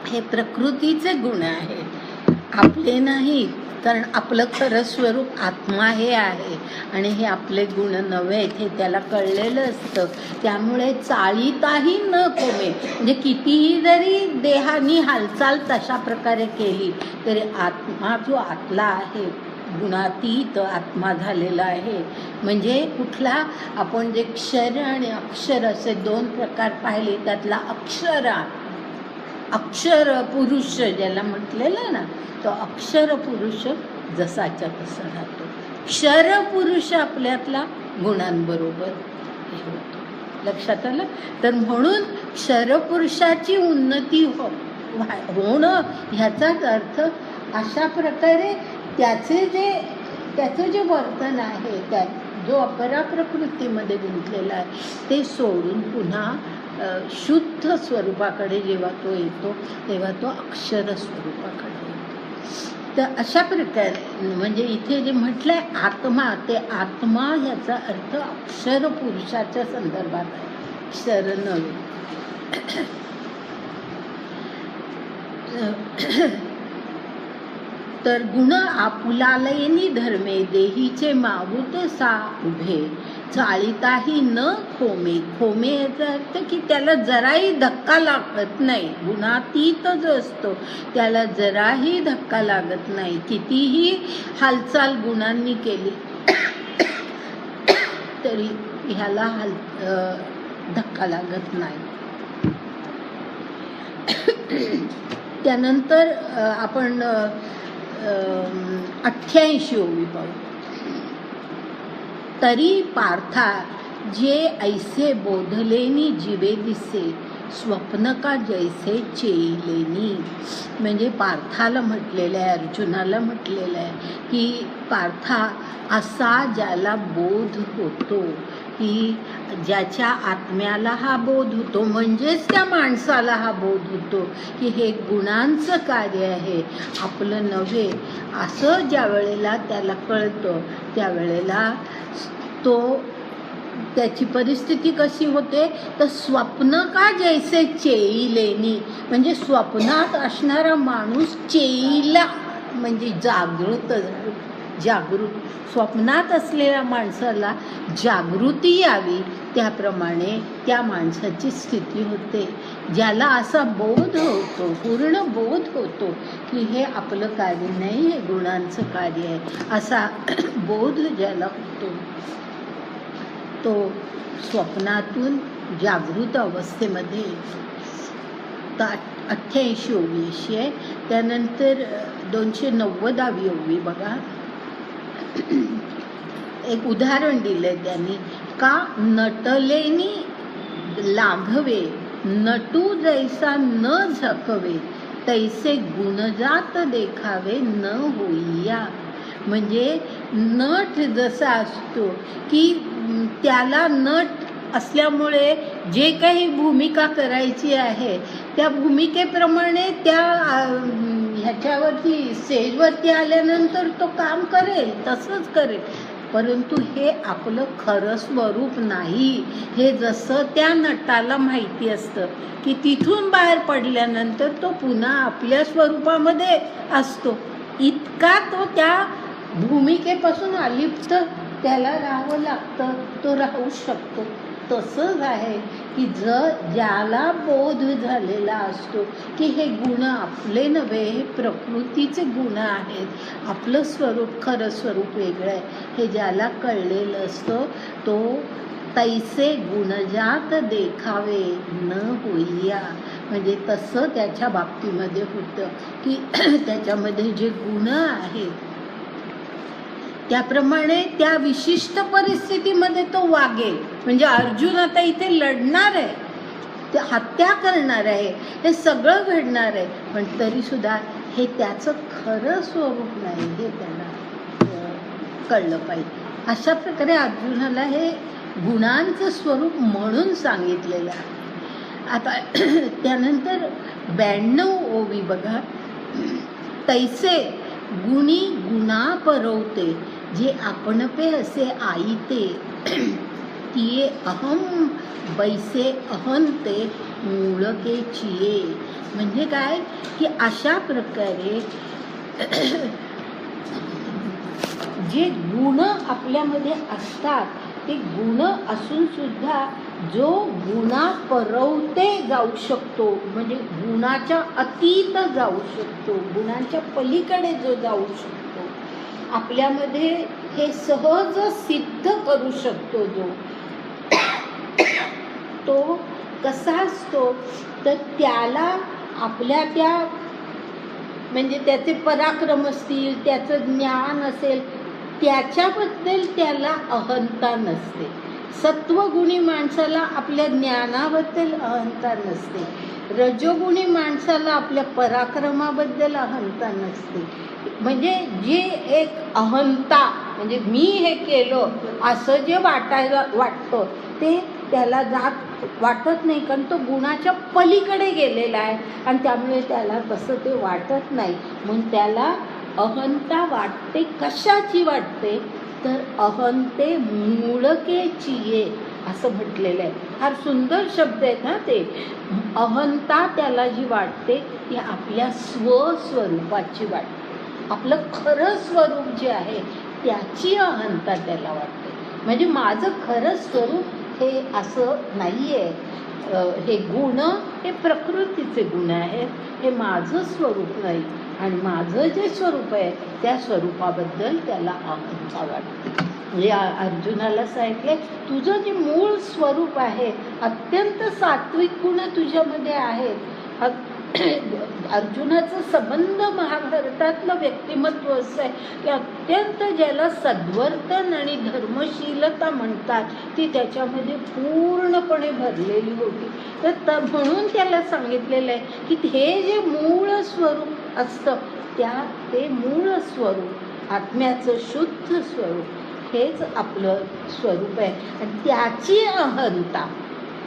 हे प्रकृतीचे गुण आहेत, आपले नाहीत. कारण आपलं खरं स्वरूप आत्मा हे आहे आणि हे आपले गुण नव्हे हे त्याला कळलेलं असतं. त्यामुळे चाळीताही न कोमे, म्हणजे कितीही जरी देहानी हालचाल तशा प्रकारे केली तरी आत्मा जो आतला आहे, गुणातीत आत्मा झालेला आहे. म्हणजे कुठला, आपण जे क्षर आणि अक्षर असे दोन प्रकार पाहिले, त्यातला अक्षर पुरुष ज्याला म्हटलेलं ना, तो अक्षर पुरुष जसाच्या तसा राहतो. क्षर पुरुष आपल्यातला गुणांबरोबर हे होतो. लक्षात आलं? तर म्हणून क्षरपुरुषाची उन्नती होणं ह्याचाच अर्थ अशा प्रकारे त्याचं जे वर्तन आहे, त्या जो अपरा प्रकृतीमध्ये गुंतलेला आहे ते सोडून पुन्हा शुद्ध स्वरूपाकडे जेव्हा तो येतो तेव्हा तो अक्षर स्वरूपाकडे येतो. तर अशा प्रकारे म्हणजे इथे जे म्हटलंय आत्मा, ते आत्मा ह्याचा अर्थ अक्षर पुरुषाच्या संदर्भात आहे, क्षर नव्हे. तर गुण आपुलालयनी धर्मे देहीचे मावूत सा उभे चाळीताही न खोमे. खोमे याचा अर्थ की त्याला जराही धक्का लागत नाही. गुणातीत जो असतो त्याला जराही धक्का लागत नाही. कितीही हालचाल गुणांनी केली तरी ह्याला धक्का लागत नाही. त्यानंतर आपण 88 ओवी पाहू. तरी पार्था जे ऐसे बोधलेनी जीवे दिसे स्वप्न का जैसे चेईलेनी. म्हणजे पार्थाला म्हटलेलं आहे, अर्जुनाला म्हटलेलं आहे की पार्था असा ज्याला बोध होतो, की ज्याच्या आत्म्याला हा बोध होतो, म्हणजेच त्या माणसाला हा बोध होतो की हे गुणांचं कार्य आहे, आपलं नव्हे, असं ज्या वेळेला त्याला कळतं त्यावेळेला त्याची परिस्थिती कशी होते, तर स्वप्न का जैसे चेईलेनी. म्हणजे स्वप्नात असणारा माणूस चेईला म्हणजे जागृत स्वप्नात असलेल्या माणसाला जागृती यावी त्याप्रमाणे त्या माणसाची स्थिती होते. ज्याला असा बोध होतो, पूर्ण बोध होतो की हे आपलं कार्य नाही, हे गुणांचं कार्य आहे, असा बोध ज्याला होतो तो स्वप्नातून जागृत अवस्थेमध्ये. तर 88 ओवी अशी आहे. त्यानंतर 290वी ओवी बघा. एक उदाहरण दिलंय त्यांनी, का नटलेनी लाघवे नटू जैसा न झकवे तैसे गुणजात देखावे न होईया. म्हणजे नट जसा असतो की त्याला नट असल्यामुळे जे काही भूमिका करायची आहे त्या भूमिकेप्रमाणे त्या ह्याच्यावरती स्टेजवरती आल्यानंतर तो काम करेल, तसंच करेल. परंतु हे आपलं खरं स्वरूप नाही, हे जसं त्या नटाला माहिती असतं की तिथून बाहेर पडल्यानंतर तो पुन्हा आपल्या स्वरूपामध्ये असतो, इतका तो त्या भूमिकेपासून अलिप्त त्याला राहावं लागतं, तो राहू शकतो. तसंच आहे की ज्याला बोध झालेला असतो की हे गुण आपले नव्हे, हे प्रकृतीचे गुण आहेत, आपलं स्वरूप खरं स्वरूप वेगळं आहे, हे ज्याला कळलेलं असतं तो तैसे गुणजात देखावे न होईया. म्हणजे तसं त्याच्या बाबतीमध्ये होतं की त्याच्यामध्ये जे गुण आहेत त्याप्रमाणे त्या विशिष्ट परिस्थितीमध्ये तो वागेल. म्हणजे अर्जुन आता इथे लढणार आहे, ते हत्या करणार आहे, हे सगळं घडणार आहे, पण तरी सुद्धा हे त्याचं खरं स्वरूप नाही हे त्याला कळलं पाहिजे. अशा प्रकारे अर्जुनाला हे गुणांचं स्वरूप म्हणून सांगितलेलं आहे. आता त्यानंतर 92 ओवी बघा. तैसे गुणी गुणा परवते जे आपणपे असे आईते तिये अहम बैसे अहंते मूळके चिये. म्हणजे काय की अशा प्रकारे जे गुण आपल्यामध्ये असतात ते गुण असून सुद्धा जो गुणापरवते जाऊ शकतो, म्हणजे गुणाच्या अतीत जाऊ शकतो, गुणांच्या पलीकडे जो जाऊ शकतो, आपल्यामध्ये हे सहज सिद्ध करू शकतो जो, तो कसा असतो तर त्याला आपल्या त्या म्हणजे त्याचे पराक्रम असतील, त्याचं ज्ञान असेल, त्याच्याबद्दल त्याला अहंता नसते. सत्वगुणी माणसाला आपल्या ज्ञानाबद्दल अहंता नसते, रजोगुणी माणसाला आपल्या पराक्रमाबद्दल अहंता नसते. म्हणजे जे एक अहंता म्हणजे मी हे केलं असं जे वाटतं ते त्याला वाटत नाही, कारण तो गुणाच्या पलीकडे गेलेला आहे आणि त्यामुळे त्याला तसं ते वाटत नाही. म्हणून त्याला अहंता वाटते. कशाची वाटते तर अहंते मूळकेची ये असं म्हटलेलं आहे. फार सुंदर शब्द आहेत ना ते. अहंता त्याला जी वाटते ती आपल्या स्वस्वरूपाची वाटते, आपलं खरं स्वरूप जे आहे त्याची अहंता त्याला वाटते. म्हणजे माझं खरं स्वरूप हे असं नाही आहे, हे गुण हे प्रकृतीचे गुण आहेत, हे माझं स्वरूप नाही. आणि माझं जे स्वरूप आहे त्या स्वरूपाबद्दल त्याला अहंता वाटते. म्हणजे अर्जुनाला सांगितले तुझं जे मूळ स्वरूप आहे, अत्यंत सात्विक गुण तुझ्यामध्ये आहेत. अर्जुनाचं संबंध महाभारतातलं व्यक्तिमत्व असं आहे की अत्यंत ज्याला सद्वर्तन आणि धर्मशीलता म्हणतात ती त्याच्यामध्ये पूर्णपणे भरलेली होती. तर म्हणून त्याला सांगितलेलं आहे की हे जे मूळ स्वरूप असतं ते मूळ स्वरूप आत्म्याचं शुद्ध स्वरूप हेच आपलं स्वरूप आहे. आणि त्याची अहंता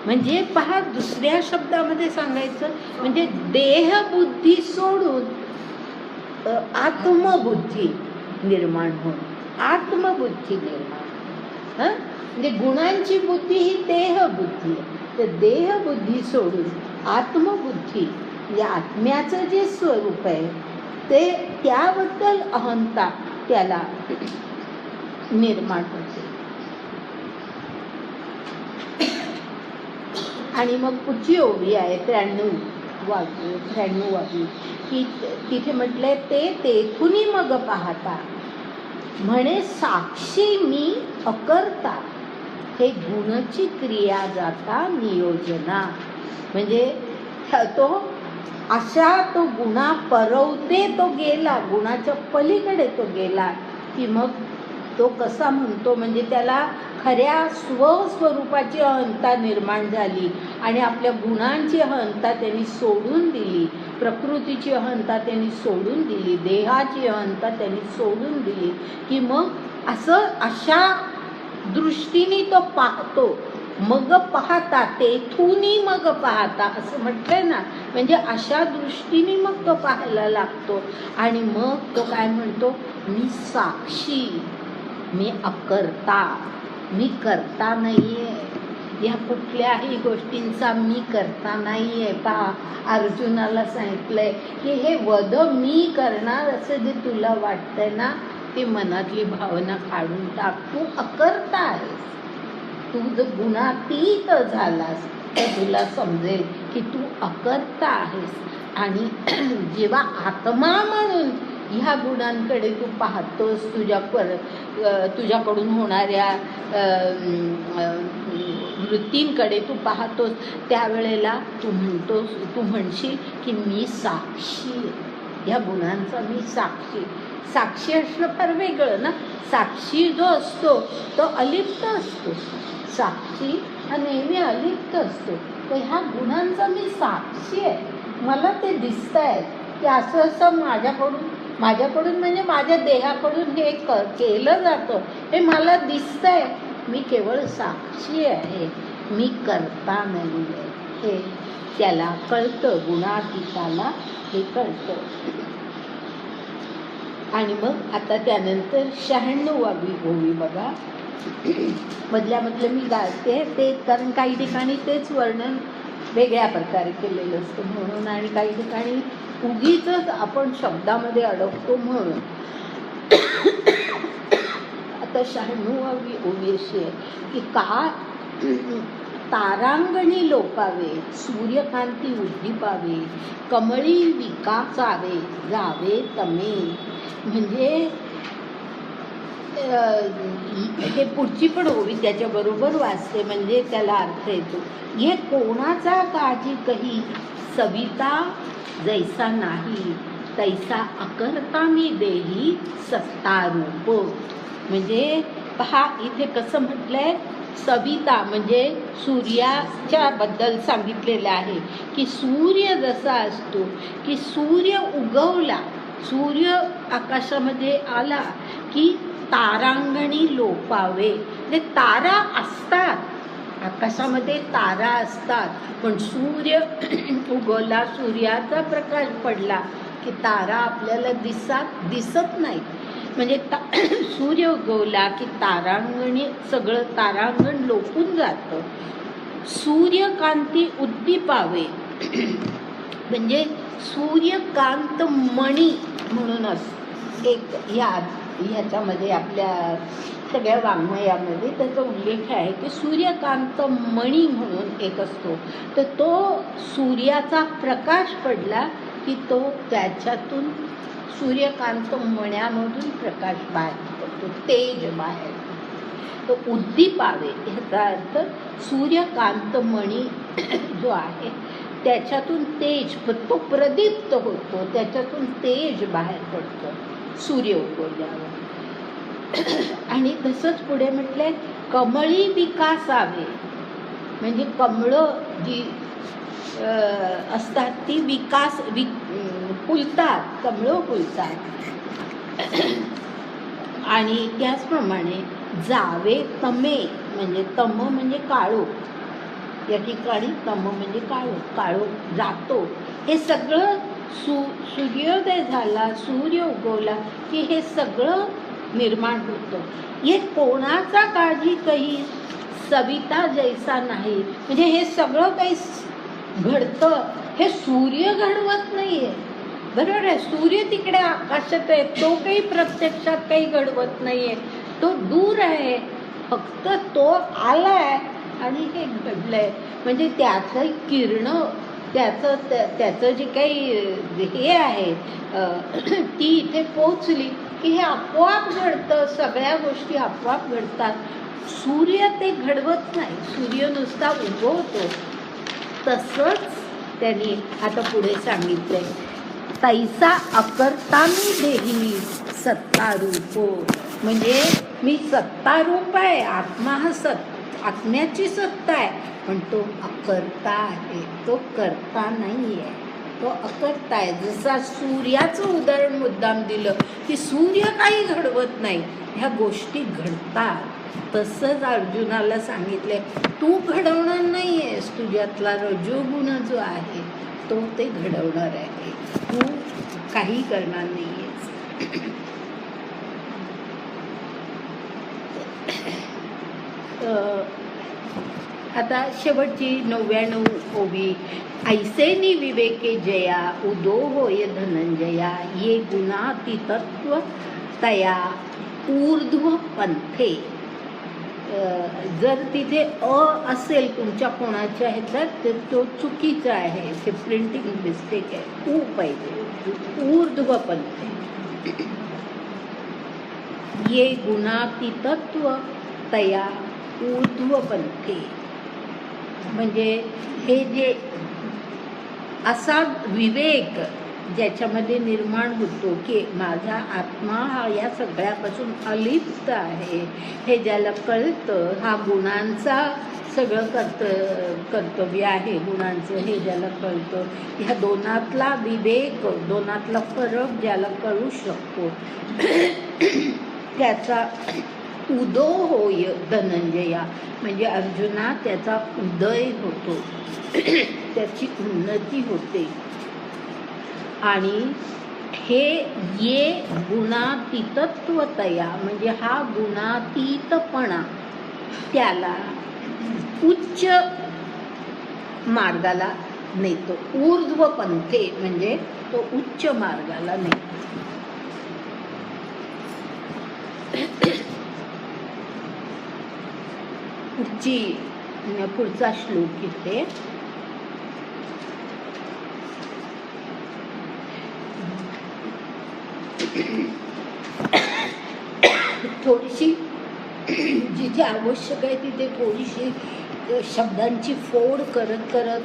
म्हणजे पहा, दुसऱ्या शब्दामध्ये सांगायचं म्हणजे देहबुद्धी सोडून आत्मबुद्धी निर्माण होणं, आत्मबुद्धी निर्माण. म्हणजे गुणांची बुद्धी ही देहबुद्धी आहे, तर देहबुद्धी सोडून आत्मबुद्धी या आत्म्याचं जे स्वरूप आहे ते त्याबद्दल अहंता त्याला निर्माण होते. आणि मग पुढची ओवी आहे 93 की तिथे म्हटलंय ते तेथुनी मग पाहता म्हणे साक्षी मी अकर्ता, हे गुणची क्रिया जाता नियोजना. म्हणजे तो अशा तो गुणा परवते तो गेला, गुणाच्या पलीकडे तो गेला की मग तो कसा म्हणतो म्हणजे त्याला खऱ्या स्वस्वरूपाची अहंता निर्माण झाली आणि आपल्या गुणांची अहंता त्यांनी सोडून दिली, प्रकृतीची अहंता त्यांनी सोडून दिली, देहाची अहंता त्यांनी सोडून दिली की मग असं अशा दृष्टीने तो पाहतो. मग पाहता तेथुनी मग पाहता असं म्हटलंय ना, म्हणजे अशा दृष्टीने मग तो पाहायला लागतो. आणि मग तो काय म्हणतो, मी साक्षी, मी अकर्ता, मी करता नाहीये, या कुठल्याही गोष्टींचा मी करता नाहीये. पहा, अर्जुनाला सांगितलंय की हे वध मी करणार असं जे तुला वाटतंय ना ते मनातली भावना काढून टाक, तू अकर्ता आहेस. तू जर गुणातीत झालास तर तुला समजेल की तू अकर्ता आहेस. आणि जेव्हा आत्मा म्हणून ह्या गुणांकडे तू पाहतोस, तुझ्याकडून होणाऱ्या वृत्तींकडे तू पाहतोस, त्यावेळेला तू म्हणशील की मी साक्षी, ह्या गुणांचा मी साक्षी. साक्षी असणं फार वेगळं ना. साक्षी जो असतो तो अलिप्त असतो, साक्षी हा नेहमी अलिप्त असतो. तर ह्या गुणांचा मी साक्षी आहे, मला ते दिसत आहे की असं असं माझ्याकडून म्हणजे माझ्या देहाकडून हे केलं जातं, हे मला दिसतंय. मी केवळ साक्षी आहे, मी करता नाही आहे, हे त्याला कळतं, गुणातीताला हे कळतं. आणि मग आता त्यानंतर 96वी ओवी बघा. मधलं मी गाते ते, कारण काही ठिकाणी तेच वर्णन वेगळ्या प्रकारे केलेलं असतं म्हणून, आणि काही ठिकाणी उगीच आपण शब्दामध्ये अडकतो म्हणून. फक्त 96वी ओवी अशी आहे की का तारांगणी लोपावे, सूर्यकांती उद्दीपावे, कमळी विकासावे जावे तमे. म्हणजे हे पुढची पण ओवी त्याच्याबरोबर वाचते, म्हणजे त्याला अर्थ येतो. ये कोणाचा काळजी कही सविता जैसा नाही, तैसा अकर्ता मी देही सत्तारूप. म्हणजे पहा इथे कसं म्हटलंय, सविता म्हणजे सूर्याच्या बद्दल सांगितलेलं आहे की सूर्य जसा असतो की सूर्य उगवला, सूर्य आकाशामध्ये आला की तारांगणी लोपावे. म्हणजे तारा असतात, आकाशामध्ये तारा असतात, पण सूर्य उगवला, सूर्याचा प्रकाश पडला की तारा आपल्याला दिसत नाही. म्हणजे सूर्य उगवला की तारांगणी, सगळं तारांगण लोपून जातं. सूर्यकांती उद्दीपावे म्हणजे सूर्यकांत मणी म्हणून एक ह्याच्यामध्ये आपल्या सगळ्या वाङ्मयामध्ये त्याचा उल्लेख आहे की सूर्यकांत मणी म्हणून एक असतो. तर तो सूर्याचा प्रकाश पडला की तो त्याच्यातून सूर्यकांत मण्यामधून प्रकाश बाहेर पडतो, तेज बाहेर. तो उद्दीपावे ह्याचा अर्थ सूर्यकांत मणी जो आहे त्याच्यातून तेज, तो प्रदीप्त होतो, त्याच्यातून तेज बाहेर पडतो सूर्य उगवल्यावर. आणि तसंच पुढे म्हटलंय कमळी विकासावे, म्हणजे कमळं जी असतात ती फुलतात, कमळं फुलतात. आणि त्याचप्रमाणे जावे तमे म्हणजे तम म्हणजे काळोख, या ठिकाणी तम म्हणजे काळोख जातो. हे सगळं सूर्योदय झाला, सूर्य उगवला की हे सगळं निर्माण होतं. हे कोणाचा काळजी काही सविता जैसा नाही, म्हणजे हे सगळं काही घडतं हे सूर्य घडवत नाहीये. बरोबर आहे, सूर्य तिकडे आकाशात आहे, तो काही प्रत्यक्षात काही घडवत नाहीये, तो दूर आहे, फक्त तो आलाय आणि हे घडलंय. म्हणजे त्याचं किरण, त्याचं जे काही हे आहे ती इथे पोचली की हे आपोआप घडतं, सगळ्या गोष्टी आपोआप घडतात. सूर्य ते घडवत नाही, सूर्य नुसता उगवतो. तसंच त्यांनी आता पुढे सांगितलंय, तैसा अकर्ता मी देही सत्तारूप. म्हणजे मी सत्तारूप आहे, आत्मा हा आत्म्याची सत्ता आहे, पण तो अकर्ता आहे, तो कर्ता नाही आहे, तो अकर्ता आहे. जसा सूर्याचं उदाहरण मुद्दाम दिलं की सूर्य काही घडवत नाही, ह्या गोष्टी घडतात. तसंच अर्जुनाला सांगितलंय तू घडवणार नाही आहेस, तुझ्यातला रजोगुण जो आहे तो ते घडवणार आहे, तू काही करणार नाही आहेस. आता शेवटची 99 ओवी, ऐसेनी विवेके जया उदो होय धनंजया, ये गुणातीतत्व तया ऊर्ध्व पंथे. जर तिथे अ असेल तुमच्या कोणाच्या ह्याच्यात तर तो चुकीचा आहे, ते प्रिंटिंग मिस्टेक आहे, ऊ पाहिजे, ऊर्ध्व पंथे. ये गुणातीतत्व तया ऊर्ध्व पंथे म्हणजे हे जे असा विवेक ज्याच्यामध्ये निर्माण होतो की माझा आत्मा हा या सगळ्यापासून अलिप्त आहे, हे ज्याला कळतं, हा गुणांचा सगळं कर्तव्य आहे गुणांचं, हे ज्याला कळतं, ह्या दोनातला विवेक, दोनातला फरक ज्याला कळू शकतो, त्याचा उदो होय धनंजया म्हणजे अर्जुना त्याचा उदय होतो, त्याची उन्नती होते. आणि हे ये गुणातीतत्वतया म्हणजे हा गुणातीतपणा त्याला उच्च मार्गाला नेतो. ऊर्ध्व पंथे म्हणजे तो उच्च मार्गाला नेतो. पुढचा श्लोक इथे. थोडीशी जिथे आवश्यक आहे तिथे थोडीशी शब्दांची फोड करत करत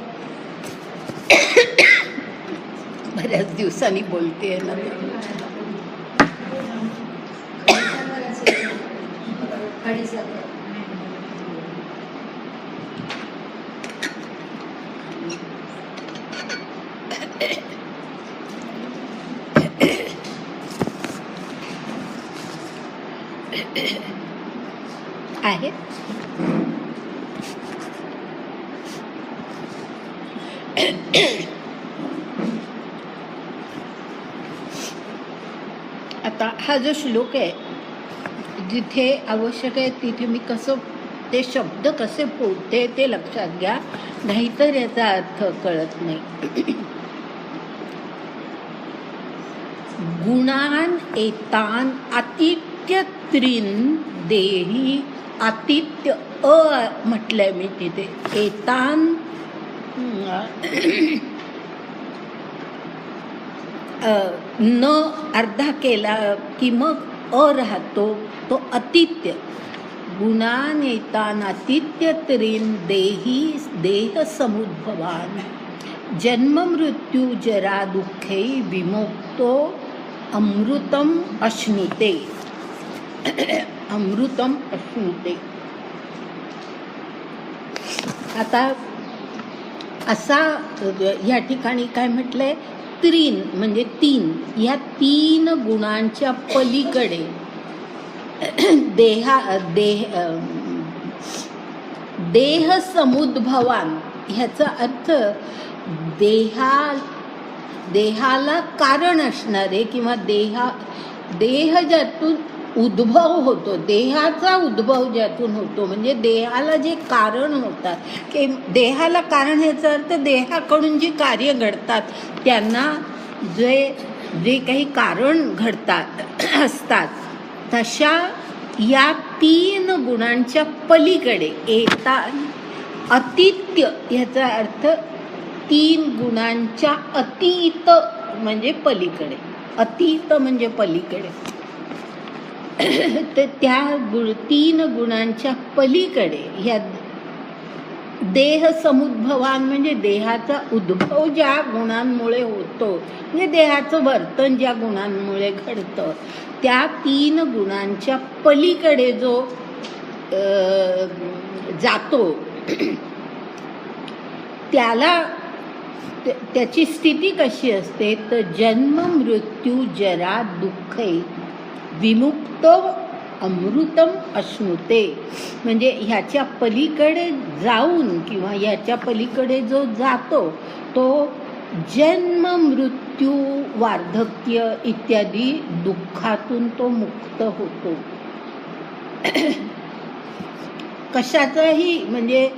बऱ्याच दिवसांनी बोलते ना. आहे आता हा जो श्लोक आहे जिथे आवश्यक आहे तिथे मी कसं ते शब्द कसे फोडते ते लक्षात घ्या, नाहीतर याचा अर्थ कळत नाही. गुणान एतान आतिथ्य त्रीन देही, आतिथ्य म्हटलंय मी तिथे. एतान न अर्धा केला की मग राहतो तो आतिथ्य. गुणान एतान आतिथ्य त्रीन देही, देह समुद्भवान, जन्म मृत्यू जरा दुःखे विमुक्तो अमृतम अश्नुते. अमृतम अश्नुते. आता असा या ठिकाणी काय म्हटलंय, त्रीन म्हणजे तीन, या तीन गुणांच्या पलीकडे देह समुद्भवान, ह्याचा अर्थ देहाला कारण असणारे किंवा देह ज्यातून उद्भव होतो, देहाचा उद्भव ज्यातून होतो, म्हणजे देहाला जे कारण होतात, की देहाला कारण ह्याचा अर्थ देहाकडून जी कार्य घडतात त्यांना जे काही कारण घडतात असतात, तशा या तीन गुणांच्या पलीकडे एतान अतिथ्य, ह्याचा अर्थ तीन गुणांच्या अतीत म्हणजे पलीकडे. अतीत म्हणजे पलीकडे. तर त्या तीन गुणांच्या पलीकडे ह्या देह समुद्भवान म्हणजे देहाचा उद्भव ज्या गुणांमुळे होतो, म्हणजे देहाचं वर्तन ज्या गुणांमुळे घडतं, त्या तीन गुणांच्या पलीकडे जो जातो त्याला त्याची स्थिती कशी असते, तर जन्म मृत्यू जरा दुःखे विमुक्तो अमृतम अश्नुते. म्हणजे ह्याच्या पलीकडे जाऊन किंवा ह्याच्या पलीकडे जो जातो तो जन्म मृत्यू वार्धक्य इत्यादी दुःखातून तो मुक्त होतो. कशाचंही म्हणजे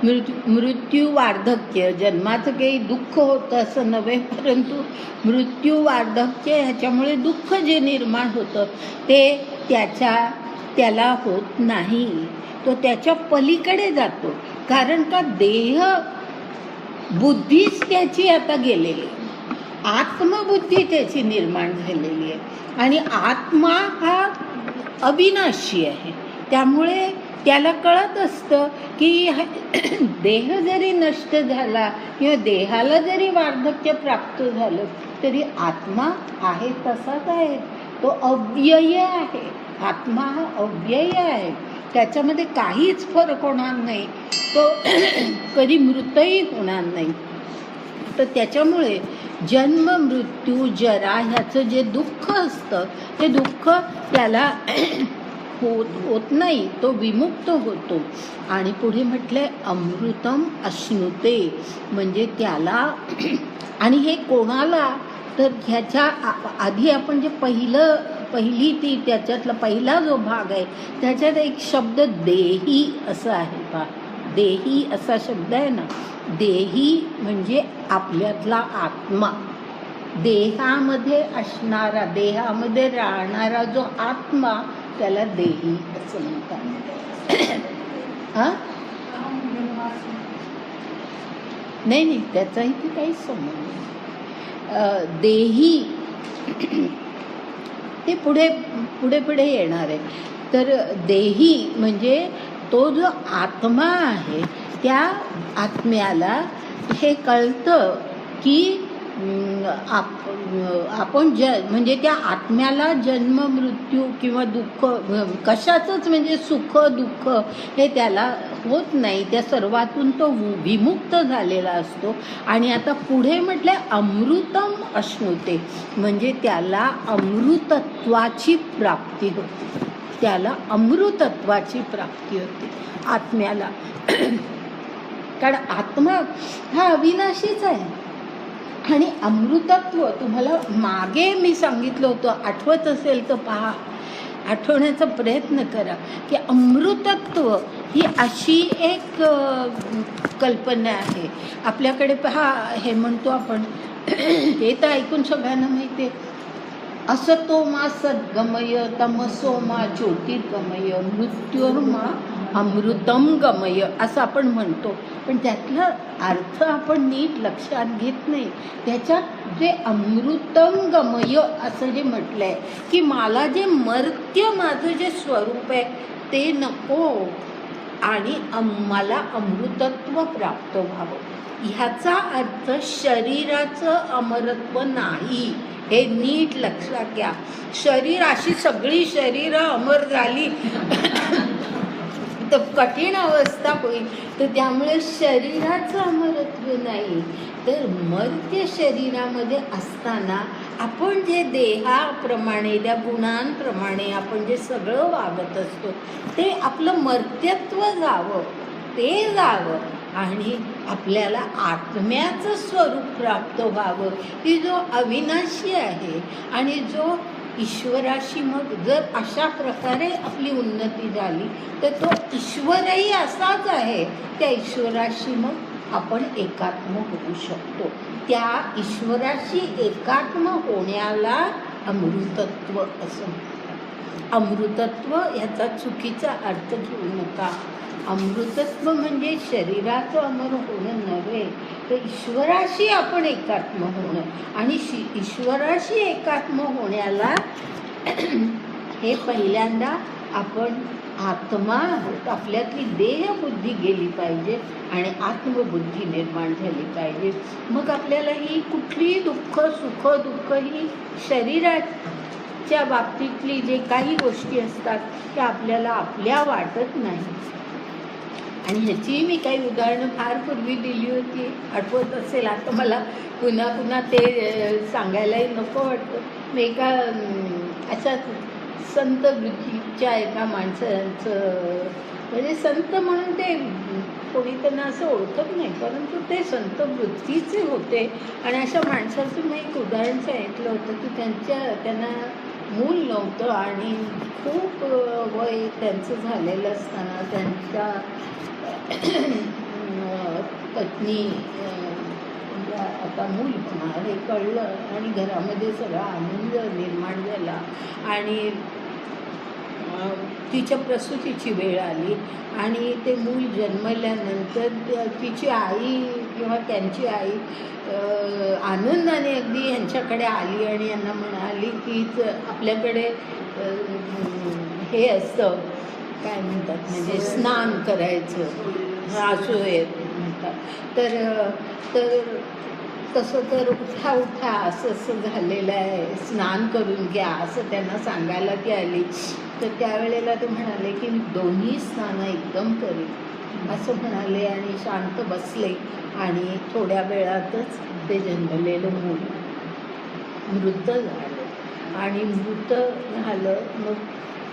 मृत्यू वार्धक्य, जन्माचं काही दुःख होतं असं नव्हे, परंतु मृत्यू वार्धक्य ह्याच्यामुळे दुःख जे निर्माण होतं ते त्याला होत नाही. तो त्याच्या पलीकडे जातो. कारण का देह बुद्धीच त्याची आता गेलेली, आत्मबुद्धी त्याची निर्माण झालेली आहे आणि आत्मा हा अविनाशी आहे. त्यामुळे त्याला कळत असतं की देह जरी नष्ट झाला किंवा देहाला जरी वार्धक्य प्राप्त झालं तरी आत्मा आहे तसाच आहे, तो अव्यय आहे. आत्मा हा अव्यय आहे, त्याच्यामध्ये काहीच फरक होणार नाही, तो कधी मृतही होणार नाही. तर त्याच्यामुळे जन्म मृत्यू जरा ह्याचं जे दुःख असतं ते दुःख त्याला होत नाही, तो विमुक्त होतो. आणि पुढे म्हटलंय अमृतम अश्नुते, म्हणजे त्याला. आणि हे कोणाला, तर ह्याच्या आधी आपण जे पहिली ती त्याच्यातला पहिला जो भाग आहे त्याच्यात एक शब्द देही असं आहे पहा. देही असा शब्द आहे ना, देही म्हणजे आपल्यातला आत्मा, देहामध्ये असणारा, देहामध्ये राहणारा जो आत्मा त्याला देही असं म्हणतात. नाही, त्याचाही ते काहीच संबंध नाही. देही ते पुढे पुढे पुढे येणार आहे. तर देही म्हणजे तो जो आत्मा आहे, त्या आत्म्याला हे कळतं की आपण म्हणजे त्या आत्म्याला जन्म मृत्यू किंवा दुःख कशाचंच म्हणजे सुख दुःख हे त्याला होत नाही. त्या सर्वातून तो विमुक्त झालेला असतो. आणि आता पुढे म्हटलं अमृतम अश्नुते, म्हणजे त्याला अमृतत्वाची प्राप्ती होते. त्याला अमृतत्वाची प्राप्ती होते आत्म्याला. कारण आत्मा हा अविनाशीच आहे. आणि अमृतत्व तुम्हाला मागे मी सांगितलं होतं, आठवत असेल तर पहा, आठवण्याचा प्रयत्न करा की अमृतत्व ही अशी एक कल्पना आहे. आपल्याकडे पहा, हे म्हणतो आपण, हे तर ऐकून सगळ्यांना माहिती आहे, असतो मा सद्गमय तमसो मा ज्योतिर्गमय मृत्युर्मा अमृतम गमय असं आपण म्हणतो. पण त्यातला अर्थ आपण नीट लक्षात घेत नाही. त्याच्यात जे अमृतम गमय असं जे म्हटलं आहे की मला जे मर्त्य माझं जे स्वरूप आहे ते नको आणि मला अमृतत्व प्राप्त व्हावं, ह्याचा अर्थ शरीराचं अमरत्व नाही. हे नीट लक्षात घ्या. शरीर अशी सगळी शरीरं अमर झाली तर कठीण अवस्था होईल. तर त्यामुळे शरीराचं अमरत्व नाही, तर मर्त्य शरीरामध्ये असताना आपण जे देहाप्रमाणे त्या गुणांप्रमाणे आपण जे सगळं वागत असतो ते आपलं मर्त्यत्व जावं, ते जावं आणि आपल्याला आत्म्याचं स्वरूप प्राप्त व्हावं, की जो अविनाशी आहे आणि जो ईश्वराशी, मग जर अशा प्रकारे आपली उन्नती झाली तर तो ईश्वरही असाच आहे. त्या ईश्वराशी मग आपण एकात्म होऊ शकतो. त्या ईश्वराशी एकात्म होण्याला अमृतत्व असं म्हणतात. अमृतत्व ह्याचा चुकीचा अर्थ घेऊ नका. अमृतत्व म्हणजे शरीराचं अमर होणं नव्हे, तर ईश्वराशी आपण एकात्म होणं. आणि ईश्वराशी एकात्म होण्याला हे पहिल्यांदा आपण आत्मा आहोत, आपल्यातली देहबुद्धी गेली पाहिजे आणि आत्मबुद्धी निर्माण झाली पाहिजे. मग आपल्याला ही कुठलीही दुःख सुख दुःख ही शरीराच्या बाबतीतली जे काही गोष्टी असतात त्या आपल्याला आपल्या वाटत नाही. आणि ह्याची मी काही उदाहरणं फार पूर्वी दिली होती, आठवत असेल. आता मला पुन्हा पुन्हा ते सांगायलाही नको वाटतं. मी एका अशाच संत वृत्तीच्या एका माणसाचं, म्हणजे संत म्हणून ते कोणी त्यांना असं ओळखत नाही, परंतु ते संत वृत्तीचे होते. आणि अशा माणसाचं मी एक उदाहरण सांगितलं होतं की त्यांना मूल नव्हतं आणि खूप वय त्यांचं झालेलं असताना त्यांच्या पत्नी आता मूल होणार हे कळलं आणि घरामध्ये सगळा आनंद निर्माण झाला. आणि तिच्या प्रसूतीची वेळ आली आणि ते मूल जन्मल्यानंतर तिची आई किंवा त्यांची आई आनंदाने अगदी यांच्याकडे आली आणि यांना म्हणाली की आपल्याकडे हे असतं, काय म्हणतात, म्हणजे स्नान करायचं असो म्हणतात. तर तसं तर उठा असं झालेलं आहे, स्नान करून घ्या असं त्यांना सांगायला ती आली. तर त्यावेळेला ते म्हणाले की दोन्ही स्नानं एकदम करेल असं म्हणाले आणि शांत बसले. आणि थोड्या वेळातच ते जन्मलेलं मूल मृत झालं. आणि मृत झालं मग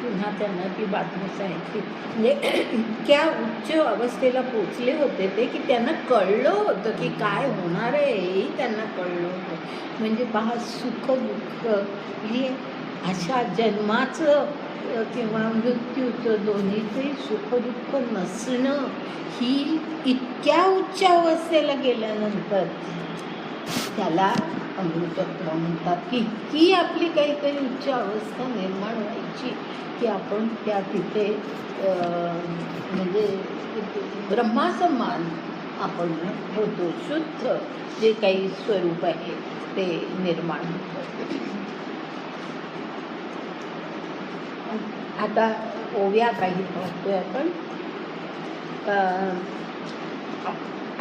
पुन्हा त्यांना ती बातमी सांगितली. म्हणजे इतक्या उच्च अवस्थेला पोचले होते ते की त्यांना कळलं होतं की काय होणार आहे, हेही त्यांना कळलं होतं. म्हणजे पहा, सुख दुःख हे अशा जन्माचं किंवा मृत्यूचं दोन्हीचंही सुख दुःख नसणं ही इतक्या उच्च अवस्थेला गेल्यानंतर त्याला अमृतत्व म्हणतात की इतकी आपली काही काही उच्च अवस्था निर्माण व्हायची की आपण त्या तिथे म्हणजे ब्रह्मासमान आपण होतो. शुद्ध जे काही स्वरूप आहे ते निर्माण होतं. आता ओव्या काही पाहतोय आपण.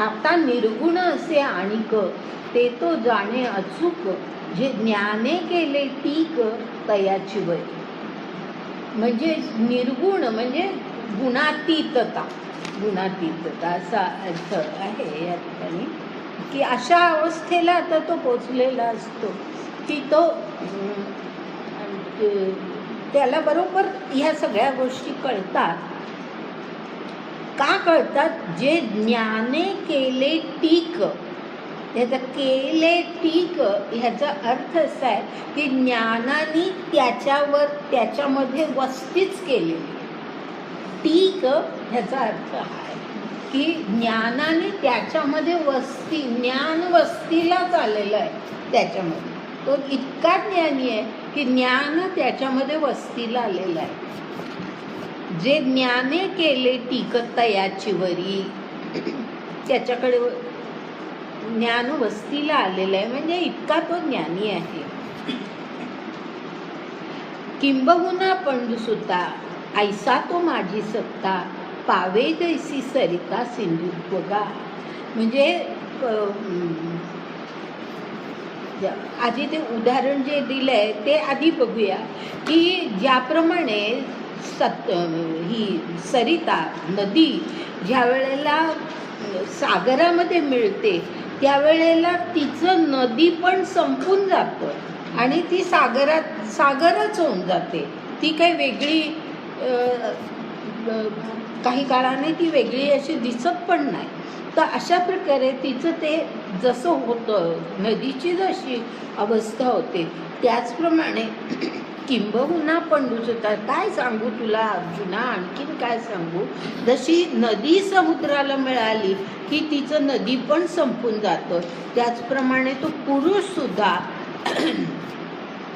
आता निर्गुण असे आणिक ते तो जाणे अचूक, जे ज्ञाने केले टीक तयाची वय. म्हणजे निर्गुण म्हणजे गुणातीतता, गुणातीतता असा अर्थ आहे या ठिकाणी. की अशा अवस्थेला आता तो पोचलेला असतो की तो त्याला बरोबर ह्या सगळ्या गोष्टी कळतात. का कळतात? जे ज्ञाने केले टीक. ह्याचा केले टीक ह्याचा अर्थ असा आहे की ज्ञानाने त्याच्यावर त्याच्यामध्ये वस्तीच केलेली. टीक ह्याचा अर्थ हा आहे की ज्ञानाने त्याच्यामध्ये वस्ती, ज्ञान वस्तीलाच आलेलं आहे त्याच्यामध्ये. तो इतका ज्ञानी आहे की ज्ञान त्याच्यामध्ये वस्तीला आलेलं आहे. जे ज्ञाने केले टीक तयाची वरी, त्याच्याकडे ज्ञान वस्तीला आलेलं आहे म्हणजे इतका तो ज्ञानी आहे. किंबहुना पंडुसुता ऐसा तो माझी सत्ता, पावे जैसी सरिता सिंधुत्वगा. म्हणजे आधी ते उदाहरण जे दिलं आहे ते आधी बघूया की ज्याप्रमाणे ही सरिता नदी ज्या वेळेला सागरामध्ये मिळते त्यावेळेला तिचं नदी पण संपून जातं आणि ती सागरच होऊन जाते. ती काही वेगळी काही काळाने ती वेगळी अशी दिसत पण नाही. तर अशा प्रकारे तिचं ते जसं होतं, नदीची जशी अवस्था होते त्याचप्रमाणे किंबहुना पंडुसुता. काय सांगू तुला अर्जुना, आणखीन काय सांगू. जशी नदी समुद्राला मिळाली की तिचं नदी पण संपून जातं, त्याचप्रमाणे तो पुरुष सुद्धा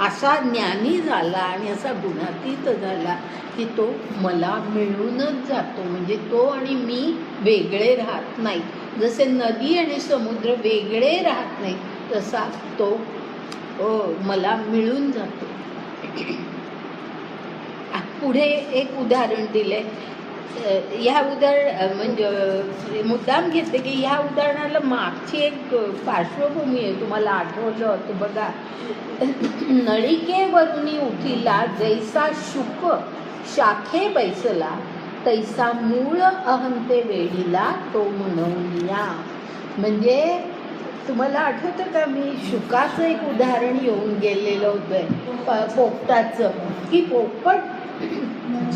असा ज्ञानी झाला आणि असा गुणातीत झाला की तो मला मिळूनच जातो. म्हणजे तो आणि मी वेगळे राहत नाही. जसे नदी आणि समुद्र वेगळे राहत नाही तसा तो मला मिळून जातो. पुढे एक उदाहरण दिले. ह्या उदाहरण म्हणजे मुद्दाम घेते की ह्या उदाहरणाला मागची एक पार्श्वभूमी आहे. तुम्हाला आठवलं होतं बघा. नळिकेवरुनी उठिला जैसा शुक शाखे बैसला, तैसा मूळ अहंते वेढीला तो म्हणूया. म्हणजे तुम्हाला आठवतं का, मी शुकाचं एक उदाहरण येऊन गेलेलं होतं पोपटाचं. की पोपट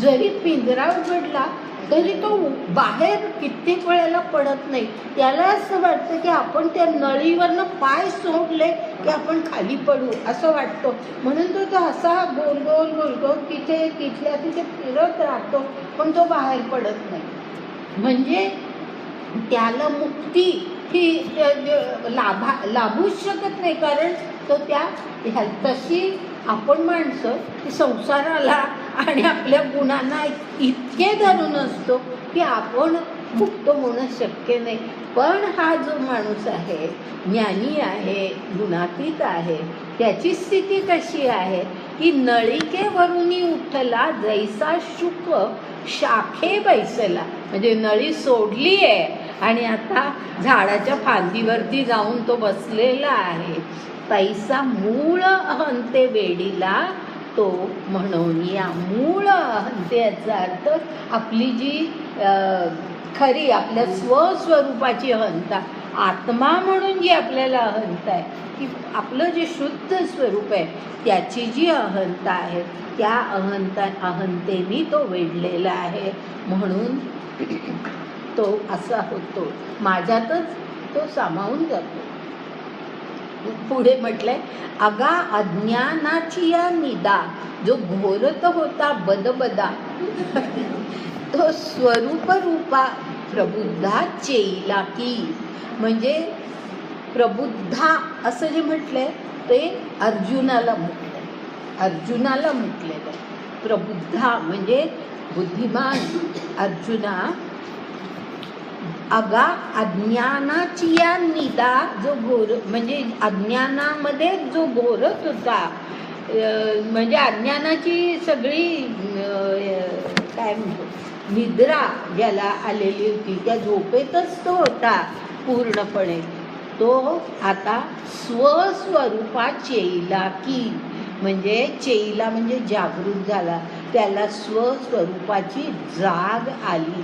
जरी पिंजरा उघडला तरी तो बाहेर कित्येक वेळेला पडत नाही. त्याला असं वाटतं की आपण त्या नळीवरनं पाय सोडले की आपण खाली पडू असं वाटतं. म्हणून तो असा गोल गोल गोल गोल तिथल्या तिथे फिरत राहतो पण तो बाहेर पडत नाही. म्हणजे त्याला मुक्ती ही लाभूच शकत नाही. कारण तो तशी आपण माणसं ती संसाराला आणि आपल्या गुणांना इतके धरून असतो की आपण मुक्त होणं शक्य नाही. पण हा जो माणूस आहे, ज्ञानी आहे, गुणातीत आहे, त्याची स्थिती कशी आहे की नळिकेवरुनी उठला जैसा शुक शाखे बैसला. म्हणजे नळी सोडली आहे आणि आता झाडाच्या फांदीवरती जाऊन तो बसलेला आहे. तैसा मूळ अहंते वेडीला तो म्हणून या. मूळ अहंते याचा अर्थ आपली जी खरी आपल्या स्वस्वरूपाची अहंता, आत्मा म्हणून जी आपल्याला अहंता आहे की आपलं जे शुद्ध स्वरूप आहे त्याची जी अहंता आहे त्या अहंतेने तो वेढलेला आहे. म्हणून तो असा होतो, माझ्यातच तो सामावून जातो. पुढे म्हटलंय अगा अज्ञानाची या निदा, जो घोरत होता बदबदा तो स्वरूप रूपा प्रबुद्धा चेईला की. म्हणजे प्रबुद्धा असं जे म्हटलंय ते अर्जुनाला म्हटलंय, अर्जुनाला म्हटलेलं आहे. प्रबुद्धा म्हणजे बुद्धिमान अर्जुना, अगा अज्ञानाची या निदा जो घोर म्हणजे अज्ञानामध्ये जो घोरत होता, म्हणजे अज्ञानाची सगळी काय म्हणतो निद्रा ज्याला आलेली होती त्या झोपेतच तो होता पूर्णपणे. तो आता स्वस्वरूपात चेईला की, म्हणजे चेईला म्हणजे जागृत झाला, त्याला स्वस्वरूपाची जाग आली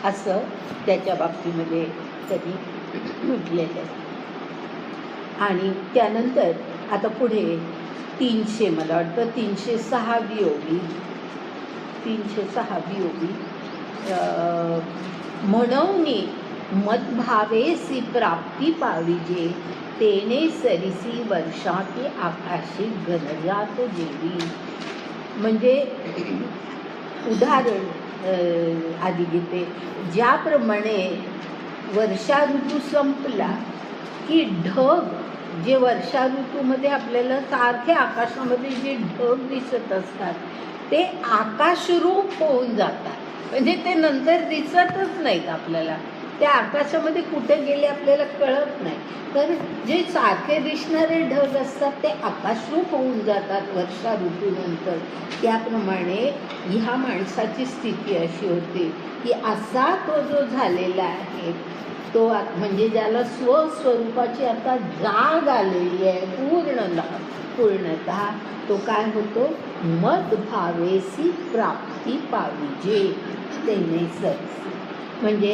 असं त्याच्या बाबतीमध्ये त्यांनी म्हटलेलं आहे. आणि त्यानंतर आता पुढे 300 मला वाटतं 306वी ओवी, 306वी ओवी, म्हणूनी मदभावेसी प्राप्ती पाविजे, तेने सरिसी वर्षाती आकाशी गणजात जेवी. म्हणजे उदाहरण आधी घेते, ज्याप्रमाणे वर्षा ऋतू संपला की ढग, जे वर्षा ऋतूमध्ये आपल्याला सारखे आकाशामध्ये जे ढग दिसत असतात ते आकाशरूप होऊन जातात, म्हणजे ते नंतर दिसतच नाहीत आपल्याला, त्या आकाशामध्ये कुठे गेले आपल्याला कळत नाही. तर जे सारखे दिसणारे ढग असतात ते आकाशरूप होऊन जातात वर्षा ऋतूनंतर. त्याप्रमाणे ह्या माणसाची स्थिती अशी होती की असा तो जो झालेला आहे तो म्हणजे ज्याला स्वस्वरूपाची आता जाग आलेली आहे पूर्णतः, तो काय होतो, मदभावेसी प्राप्ती पाविजे तेने सरसी. म्हणजे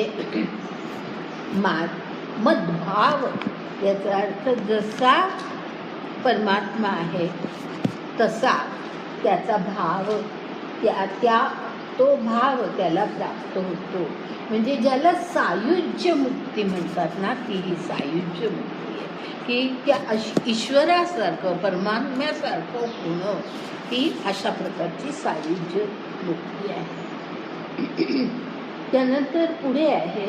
मदभाव याचा अर्थ जसा परमात्मा आहे तसा त्याचा भाव, तो भाव त्याला प्राप्त होतो. म्हणजे ज्याला सायुज्य मुक्ती म्हणतात ना, ती ही सायुज्य मुक्ती आहे की त्या ईश्वरासारखं परमात्म्यासारखं होणं, ही अशा प्रकारची सायुज्य मुक्ती आहे. त्यानंतर पुढे आहे,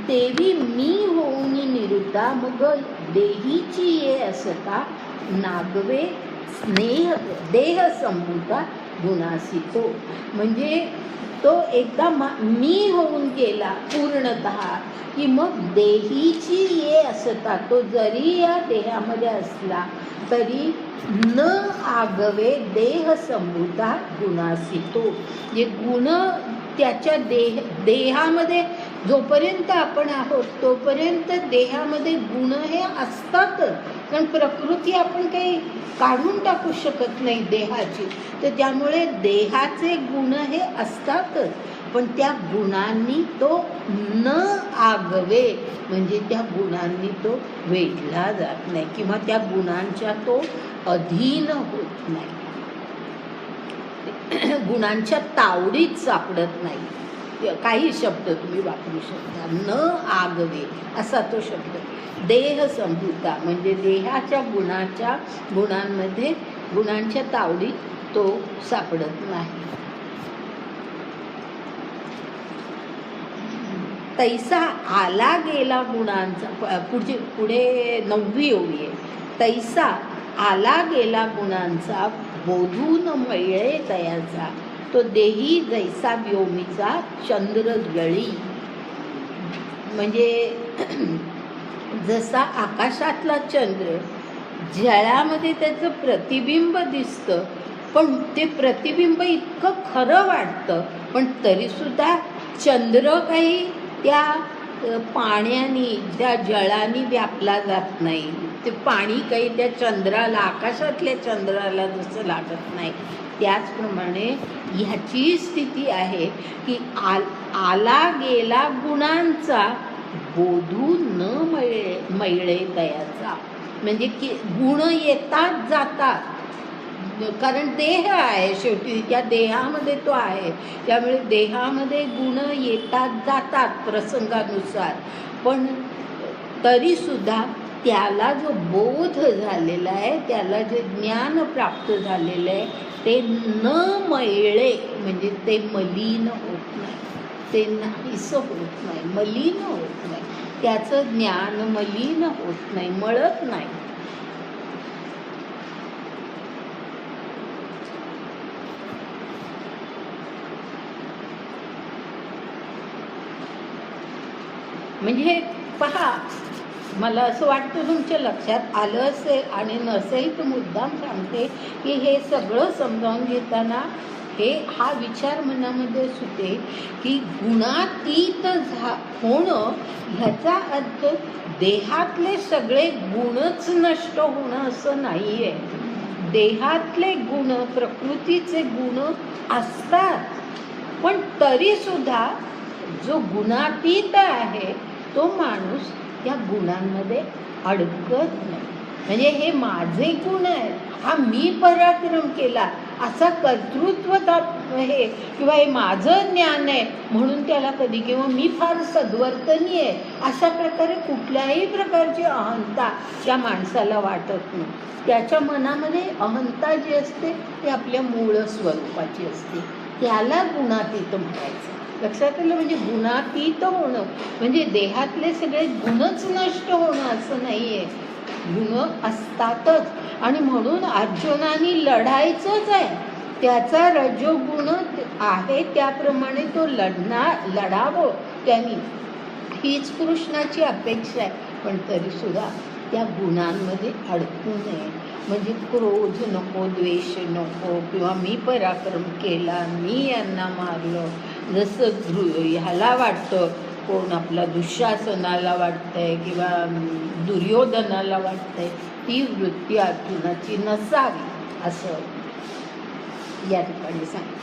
तेवी मी होऊन निरुद्धा मग देहीची ये असता, नागवे स्नेह देह संभूता गुणासी तो. म्हणजे तो एकदा मी होऊन गेला पूर्णतः की मग देहीची ये असता, तो जरी या देहामध्ये असला तरी न आगवे देह संभूता गुणासी तो. जे गुण त्याच्या देहामध्ये जोपर्यंत आपण आहोत तोपर्यंत देहामध्ये गुण हे असतातच, कारण प्रकृती आपण काही काढून टाकू शकत नाही देहाची, तर त्यामुळे देहाचे गुण हे असतातच. पण त्या गुणांनी तो न आगवे, म्हणजे त्या गुणांनी तो वेढला जात नाही किंवा त्या गुणांच्या तो अधीन होत नाही, गुणांच्या तावडीत सापडत नाही. काही शब्द तुम्ही वापरू शकता, न आगवे असा तो शब्द. देह संभूता म्हणजे देहाच्या गुणांमध्ये गुणांच्या तावडीत तो सापडत नाही. तैसा आला गेला गुणांचा, पुढे 9वी ओवी आहे, तैसा आला गेला गुणांचा बोधून मिळे दयाचा, तो देही जैसा व्योमीचा चंद्र जळी. म्हणजे जसा आकाशातला चंद्र जळामध्ये त्याचं प्रतिबिंब दिसतं, पण ते प्रतिबिंब इतकं खरं वाटतं, पण तरीसुद्धा चंद्र काही त्या पाण्याने त्या जळाने व्यापला जात नाही. ते पाणी काही त्या चंद्राला, आकाशातल्या चंद्राला जसं लागत नाही, त्याचप्रमाणे ह्याची स्थिती आहे की आला गेला गुणांचा बोधू न मिळे दयाचा. म्हणजे की गुण येतात जातात, कारण देह आहे शेवटी, त्या देहामध्ये तो आहे, त्यामुळे देहामध्ये गुण येतात जातात प्रसंगानुसार, पण तरीसुद्धा त्याला जो बोध झालेला आहे, त्याला जे ज्ञान प्राप्त झालेलं आहे ते न मिळे, म्हणजे ते मलिन होत नाही, ते नाहीसं होत नाही, मलिन होत नाही. त्याचं ज्ञान मलिन होत नाही, मळत नाही. म्हणजे पहा, मला असं वाटतं तुमच्या लक्षात आलं असेल आणि नसेल तर मुद्दाम सांगते की हे सगळं समजावून घेताना हा विचार मनामध्ये सुटे की गुणातीत होणं ह्याचा अर्थ देहातले सगळे गुणच नष्ट होणं असं नाही आहे. देहातले गुण, प्रकृतीचे गुण असतात, पण तरीसुद्धा जो गुणातीत आहे तो माणूस त्या गुणांमध्ये अडकत नाही. म्हणजे हे माझे गुण आहेत, हा मी पराक्रम केला असा कर्तृत्व हे, किंवा हे माझं ज्ञान आहे म्हणून त्याला कधी, किंवा मी फार सद्वर्तनी आहे अशा प्रकारे कुठल्याही प्रकारची अहंता त्या माणसाला वाटत नाही. त्याच्या मनामध्ये अहंता जी असते ती आपल्या मूळ स्वरूपाची असते, त्याला गुणातीत म्हणायचं. लक्षात आलं? म्हणजे गुणातीत होणं म्हणजे देहातले सगळे गुणच नष्ट होणं असं नाही आहे. गुण असतातच, आणि म्हणून अर्जुनाने लढायचंच आहे. त्याचा रजोगुण आहे त्याप्रमाणे तो लढावं त्यांनी, हीच कृष्णाची अपेक्षा आहे. पण तरीसुद्धा त्या गुणांमध्ये अडकू नये. म्हणजे क्रोध नको, द्वेष नको, किंवा मी पराक्रम केला, मी यांना मारलं, जसं ह्याला वाटतं, कोण आपला दुःशासनाला वाटतंय किंवा दुर्योधनाला वाटतंय, ती वृत्ती अर्जुनाची नसावी असं या ठिकाणी सांग.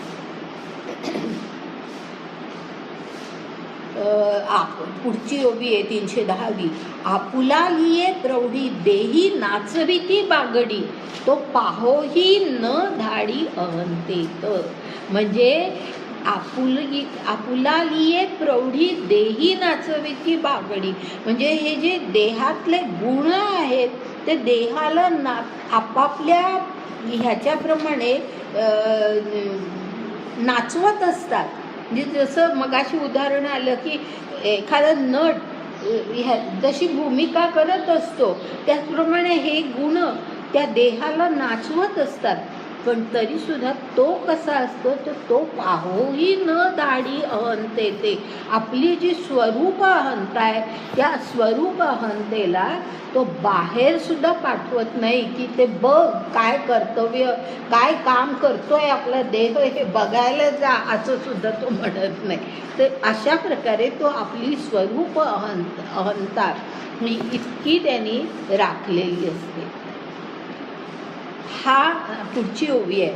पुढची ओवी आहे 310वी. आपुला लिये प्रौढी देही नाचविती बागडी, तो पाहोही न धाडी अहंतेत. म्हणजे आपुला लिये प्रौढी देही नाचविती बागडी, म्हणजे हे जे देहातले गुण आहेत ते देहाला आपापल्या ह्याच्याप्रमाणे नाचवत असतात. म्हणजे जसं मगाशी उदाहरण आलं की एखादा नट जशी भूमिका करत असतो त्याचप्रमाणे हे गुण त्या देहाला नाचवत असतात. पण तरीसुद्धा तो कसा असतो तर तो पाहोही न धाडी अहंतेते. आपली जी स्वरूप अहंता आहे त्या स्वरूप अहंतेला तो बाहेर सुद्धा पाठवत नाही की ते बघ काय कर्तव्य, काय काम करतोय आपला देह हे बघायला जा, असं सुद्धा तो म्हणत नाही. तर अशा प्रकारे तो आपली स्वरूप अहंता इतकी त्यांनी राखलेली असते. हा पुढची ओवी आहे.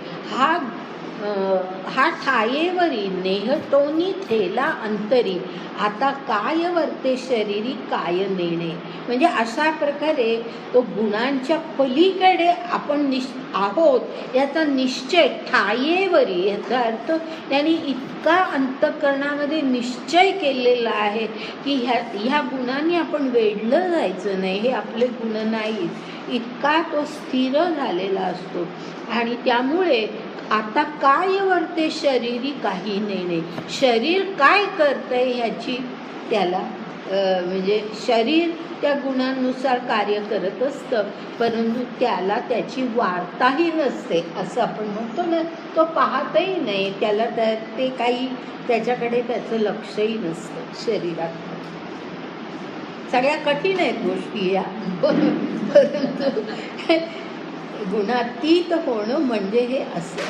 हा ठायेवरी नेहतोनी थेला अंतरी, आता काय वर्ते शरीरी काय नेणे. म्हणजे अशा प्रकारे तो गुणांच्या पलीकडे आपण आहोत याचा निश्चय ठायेवरी, याचा अर्थ त्यांनी इतका अंतःकरणामध्ये निश्चय केलेला आहे की ह्या गुणांनी आपण वेढलं जायचं नाही, हे आपले गुण नाहीत, इतका तो स्थिर झालेला असतो. आणि त्यामुळे आता काय वर्ते शरीरी काही नेणे, शरीर काय करतंय ह्याची त्याला म्हणजे शरीर त्या गुणांनुसार कार्य करत असतं, परंतु त्याला त्याची वार्ताही नसते असं आपण म्हणतो ना. तो पाहतही नाही, त्याला ते काही त्याच्याकडे त्याचं लक्षही नसतं शरीरात. सगळ्या कठीण आहेत गोष्टी या, परंतु गुणातीत होणं म्हणजे हे असं.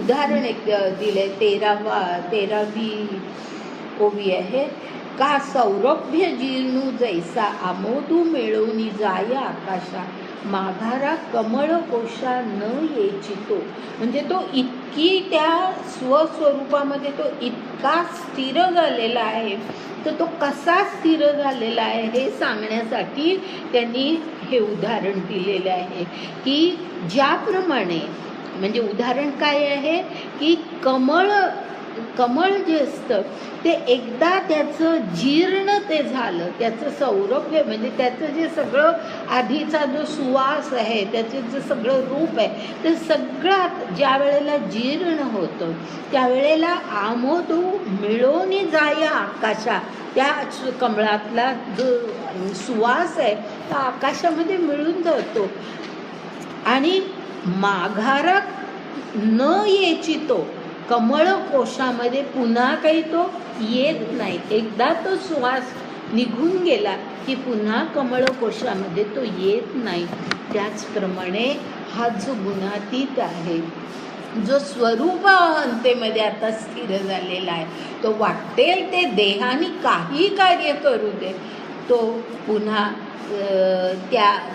उदाहरण एक दिले 13वी ओवी आहे. का सौरभ्य जीर्णू जैसा आमोदू मिळवणी जाय आकाशा, माघारा कमळ कोशा न येचितो. म्हणजे तो इतकी त्या स्वस्वरूपामध्ये तो इतका स्थिर झालेला आहे. तर तो कसा स्थिर झालेला आहे हे सांगण्यासाठी त्यांनी हे उदाहरण दिलेलं आहे की ज्याप्रमाणे, म्हणजे उदाहरण काय आहे की कमळ कमळ जे असतं ते एकदा त्याचं जीर्ण ते झालं, त्याचं सौरभ्य म्हणजे त्याचं जे सगळं आधीचा जो सुवास आहे, त्याचं जे सगळं रूप आहे, ते सगळं ज्या वेळेला जीर्ण होतं त्यावेळेला आमोदू मिळून जाया आकाशा, त्या कमळातला जो सुवास आहे तो आकाशामध्ये मिळून जातो आणि माघारा न यायची तो कमळ कोशामध्ये पुन्हा काही तो येत नाही. एकदा तो सुवास निघून गेला की पुन्हा कमळ कोशामध्ये तो येत नाही. त्याचप्रमाणे हा जो गुणातीत आहे, जो स्वरूप अहंतेमध्ये आता स्थिर झालेला आहे, तो वाटेल ते देहाने काही कार्य करू दे, तो पुन्हा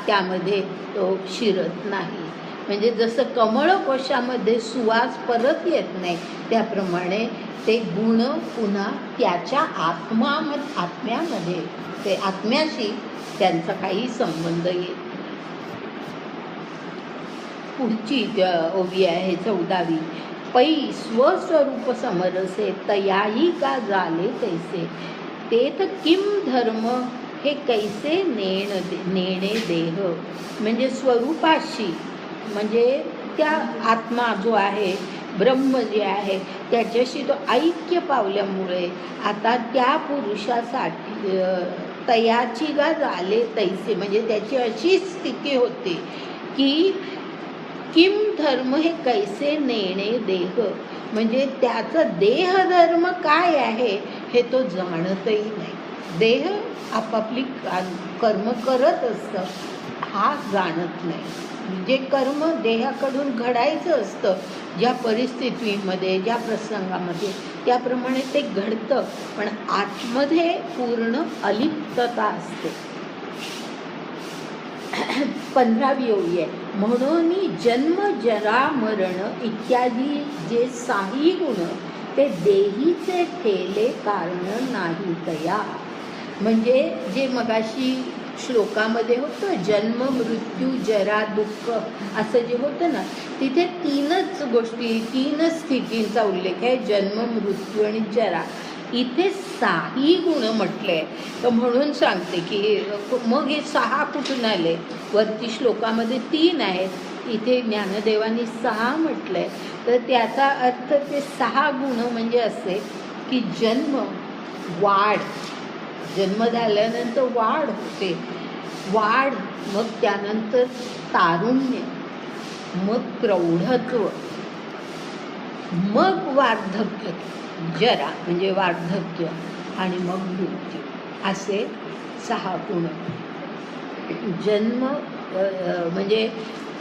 त्यामध्ये तो शिरत नाही. म्हणजे जसं कमळ कोशामध्ये सुवास परत येत नाही, त्याप्रमाणे ते गुण पुन्हा त्याच्या आत्म्यामध्ये, ते आत्म्याशी त्यांचा काही संबंध येत. पुढची ओवी आहे 14वी. पै स्वस्वरूप समरसे तयाही का झाले तैसे, तेथ किम धर्म हे कैसे नेणे देह. म्हणजे स्वरूपाशी, म्हणजे त्या आत्मा जो आहे, ब्रह्म जे आहे, त्याच्याशी तो ऐक्य पावल्यामुळे आता त्या पुरुषासाठी तयाची गा झाले तैसे, म्हणजे त्याची अशी स्थिती होते की किम धर्म हे कैसे नेणे देह, म्हणजे त्याचं देहधर्म काय आहे हे तो जाणतही नाही. देह आपापली कर्म करत असतं, हा जाणत नाही. जे कर्म देहाकडून घडायचं असतं, ज्या परिस्थितीमध्ये, ज्या प्रसंगामध्ये, त्याप्रमाणे ते घडतं, पण आतमध्ये पूर्ण अलिप्तता असते. 15वी ओळी आहे. म्हणून जन्म जरा मरण इत्यादी जे साही गुण ते देहीचे ठेले कारण नाही तया. म्हणजे जे मगाशी श्लोकामध्ये होतं, जन्म मृत्यू जरा दुःख असं जे होतं ना, तिथे तीनच गोष्टी, तीनच स्थितींचा उल्लेख आहे, जन्म मृत्यू आणि जरा. इथे साही गुण म्हटले, तर म्हणून सांगते की मग हे 6 कुठून आले. वरती श्लोकामध्ये 3 आहेत, इथे ज्ञानदेवानी 6 म्हटलंय. तर त्याचा अर्थ ते 6 गुण म्हणजे असे की जन्म, वाढ, जन्म झाल्यानंतर वाढ होते, वाढ, मग त्यानंतर तारुण्य, मग प्रौढत्व, मग वार्धक्य, जरा म्हणजे वार्धक्य, आणि मग मृत्यू, असे 6 गुण. जन्म म्हणजे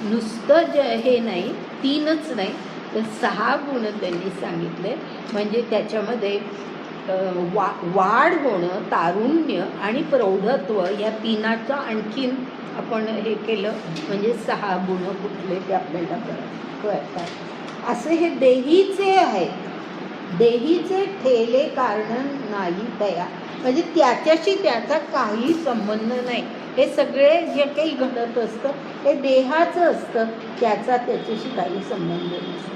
नुसतं हे नाही, 3च नाही, तर 6 गुण त्यांनी सांगितले. म्हणजे त्याच्यामध्ये वाढ होणं, तारुण्य आणि प्रौढत्व, या 3चा आणखीन आपण हे केलं म्हणजे 6 गुण कुठले ते आपल्याला कळतात. असे हे देहीचे आहेत, देहीचे ठेले कारण नाही तया, म्हणजे त्याच्याशी त्याचा काही संबंध नाही. हे सगळे जे काही घडत असतं हे देहाचं असतं, त्याचा त्याच्याशी काही संबंध नसतो.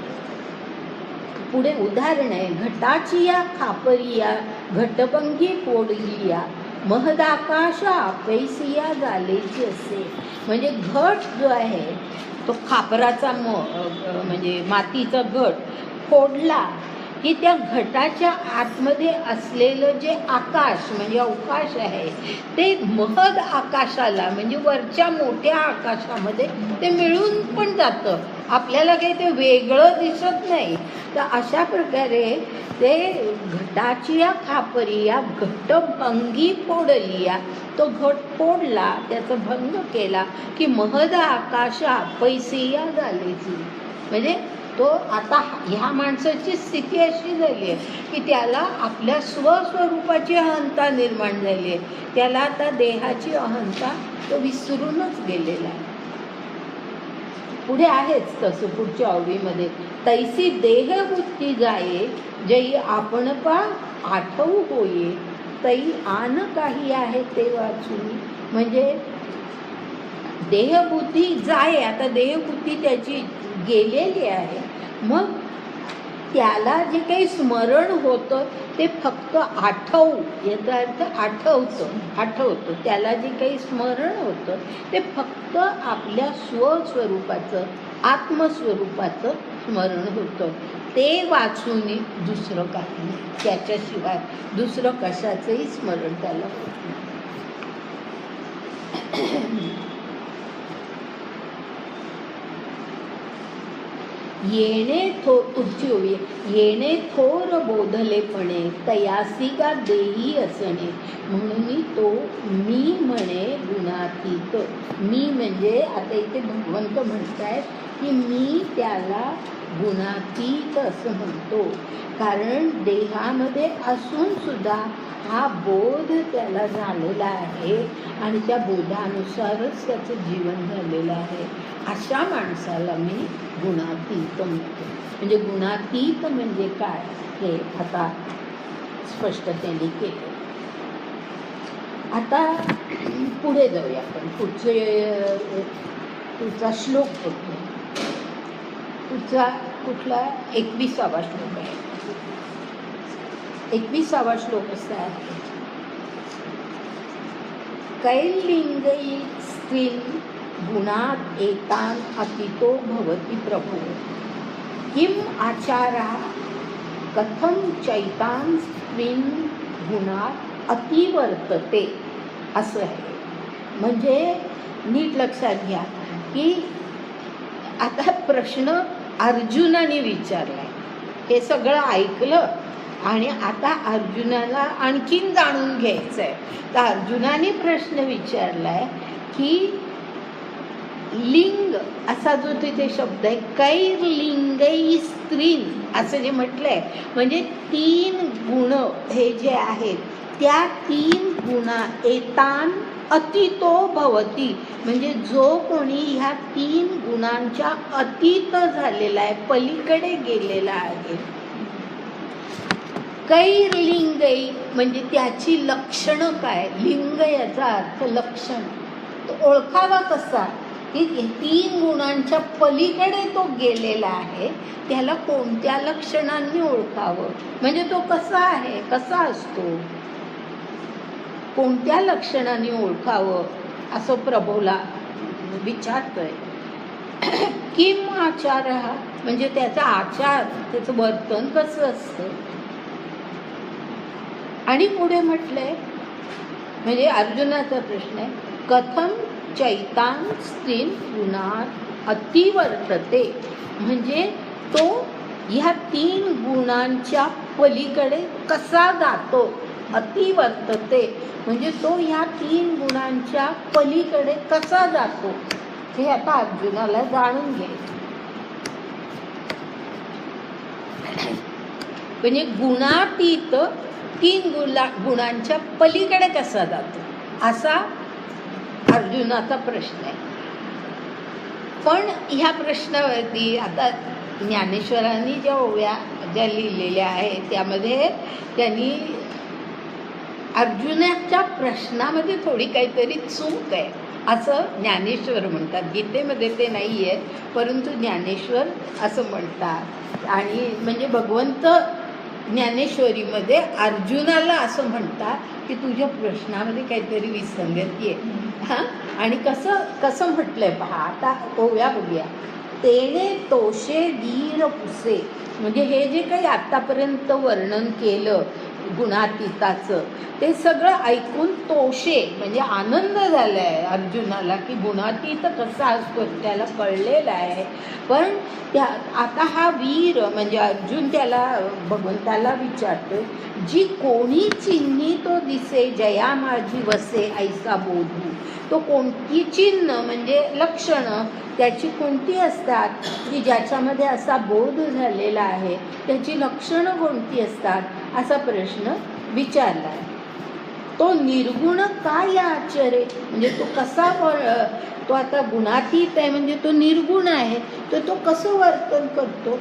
पुढे उदाहरण आहे. घटाची या खापरिया घटभंगी फोडलिया महदाकाशा पैसिया झालेची असे. म्हणजे घट जो आहे तो खापराचा म्हणजे मातीचा घट फोडला की त्या घटाच्या आतमध्ये असलेलं जे आकाश म्हणजे अवकाश आहे ते महद आकाशाला म्हणजे वरच्या मोठ्या आकाशामध्ये ते मिळून पण जातं. आपल्याला काही ते वेगळं दिसत नाही. तर अशा प्रकारे ते घटाची या खापरी या घटभंगी फोडलिया, तो घट फोडला, त्याचा भंग केला की महद आकाशा पैसिया झालेची. म्हणजे तो आता ह्या माणसाची स्थिती अशी झाली आहे की त्याला आपल्या स्वस्वरूपाची अहंता निर्माण झाली आहे. त्याला आता देहाची अहंता तो विसरूनच गेलेला आहे. पुढे आहेच तसं पुढच्या ओळीमध्ये. तैसी देहबुद्धी जाये जई आपण पा आठवू होये तई आन काही आहे ते वाचून. म्हणजे देहबुद्धी जाये, आता देहबुद्धी त्याची गेलेली आहे. मग त्याला जे काही स्मरण होतं ते फक्त आठवू, याचा अर्थ आठवतं. त्याला जे काही स्मरण होतं ते फक्त आपल्या स्वस्वरूपाचं, आत्मस्वरूपाचं स्मरण होतं. ते वाचून दुसरं काही नाही, त्याच्याशिवाय दुसरं कशाचंही स्मरण त्याला होत नाही. येणे थोर बोधलेपणे तयासिका देही असणे, म्हणून तो मी म्हणे गुणातीत. मी म्हणजे आता इथे भगवंत म्हणतायत की मी त्याला गुणातीत असं म्हणतो, कारण देहामध्ये असून सुद्धा हा बोध त्याला झालेला आहे आणि त्या बोधानुसारच त्याचं जीवन झालेलं आहे. अशा माणसाला मी गुणातीत म्हणतो. म्हणजे गुणातीत म्हणजे काय हे आता स्पष्ट त्यांनी केलं. आता पुढे जाऊया आपण. पुढचा श्लोक बघतो. पुढचा कुठला 21वा श्लोक आहे. 21वा श्लोक असा आहे, कैर्लिंगै स्त्रीन् गुणात् एतान् अतितो भवति प्रभो, किम आचारः कथं चैतान् स्त्रीन् गुणात् अतिवर्तते. असं आहे. म्हणजे नीट लक्षात घ्या की आता प्रश्न अर्जुनाने विचारलाय, हे सगळं ऐकलं आणि आता अर्जुनाला आणखीन जाणून घ्यायचं आहे. तर अर्जुनाने प्रश्न विचारलाय की लिंग असा जो तिथे शब्द आहे, कैर्लिंगै स्त्रीन असं जे म्हटलंय, म्हणजे 3 गुण हे जे आहेत त्या 3 गुणा एतान अतितो भवती, म्हणजे जो कोणी ह्या 3 गुणांच्या अतीत झालेला आहे, पलीकडे गेलेला आहे. कैर्लिंगै म्हणजे त्याची लक्षणं काय. लिंग याचा अर्थ लक्षण. तो ओळखावा कसा की 3 गुणांच्या पलीकडे तो गेलेला आहे, त्याला कोणत्या लक्षणांनी ओळखावं. म्हणजे तो कसा आहे, कसा असतो, कोणत्या लक्षणांनी ओळखावं असं प्रभूला विचारतोय. किम आचार म्हणजे त्याचा आचार, त्याचं वर्तन कसं असतं. आणि पुढे म्हटलंय, म्हणजे अर्जुनाचा प्रश्न आहे, कथम चैतान स्त्रीन गुणात अतिवर्तते, म्हणजे तो ह्या 3 गुणांच्या पलीकडे कसा जातो. अतिवर्तते म्हणजे तो ह्या 3 गुणांच्या पलीकडे कसा जातो, हे आता अर्जुनाला जाणून घ्यायचं. म्हणजे गुणातीत 3 गुणांच्या पलीकडे कसा जातो असा अर्जुनाचा प्रश्न आहे. पण ह्या प्रश्नावरती आता ज्ञानेश्वरांनी ज्या ओव्या ज्या लिहिलेल्या आहेत त्यामध्ये त्यांनी अर्जुनाच्या प्रश्नामध्ये थोडी काहीतरी चूक आहे असं ज्ञानेश्वर म्हणतात. गीतेमध्ये ते नाही आहे, परंतु ज्ञानेश्वर असं म्हणतात. आणि म्हणजे भगवंत ज्ञानेश्वरीमध्ये अर्जुनाला असं म्हणतात की तुझ्या प्रश्नामध्ये काहीतरी विसंगती आहे. हां, आणि कसं म्हटलंय पहा, आता ओव्या बघूया. तेने तोषे वीर पुसे, म्हणजे हे जे काही आत्तापर्यंत वर्णन केलं गुणातीताचं, ते सगळं ऐकून तोषे म्हणजे आनंद झाला आहे अर्जुनाला की गुणातीत कसा असतो त्याला कळलेला आहे. पण त्या आता हा वीर म्हणजे अर्जुन त्याला भगवंताला विचारतो, जी कोणी चिन्ही तो दिसे जया माझी वसे ऐसा बोधू. तो कोणती चिन्ह म्हणजे लक्षणं त्याची कोणती असतात की ज्याच्यामध्ये असा बोध झालेला आहे, त्याची लक्षणं कोणती असतात असा प्रश्न विचारला आहे. तो निर्गुण काय आचरे, म्हणजे तो कसा तो आता गुणातीत आहे म्हणजे तो निर्गुण आहे, तर तो कसं वर्तन करतो.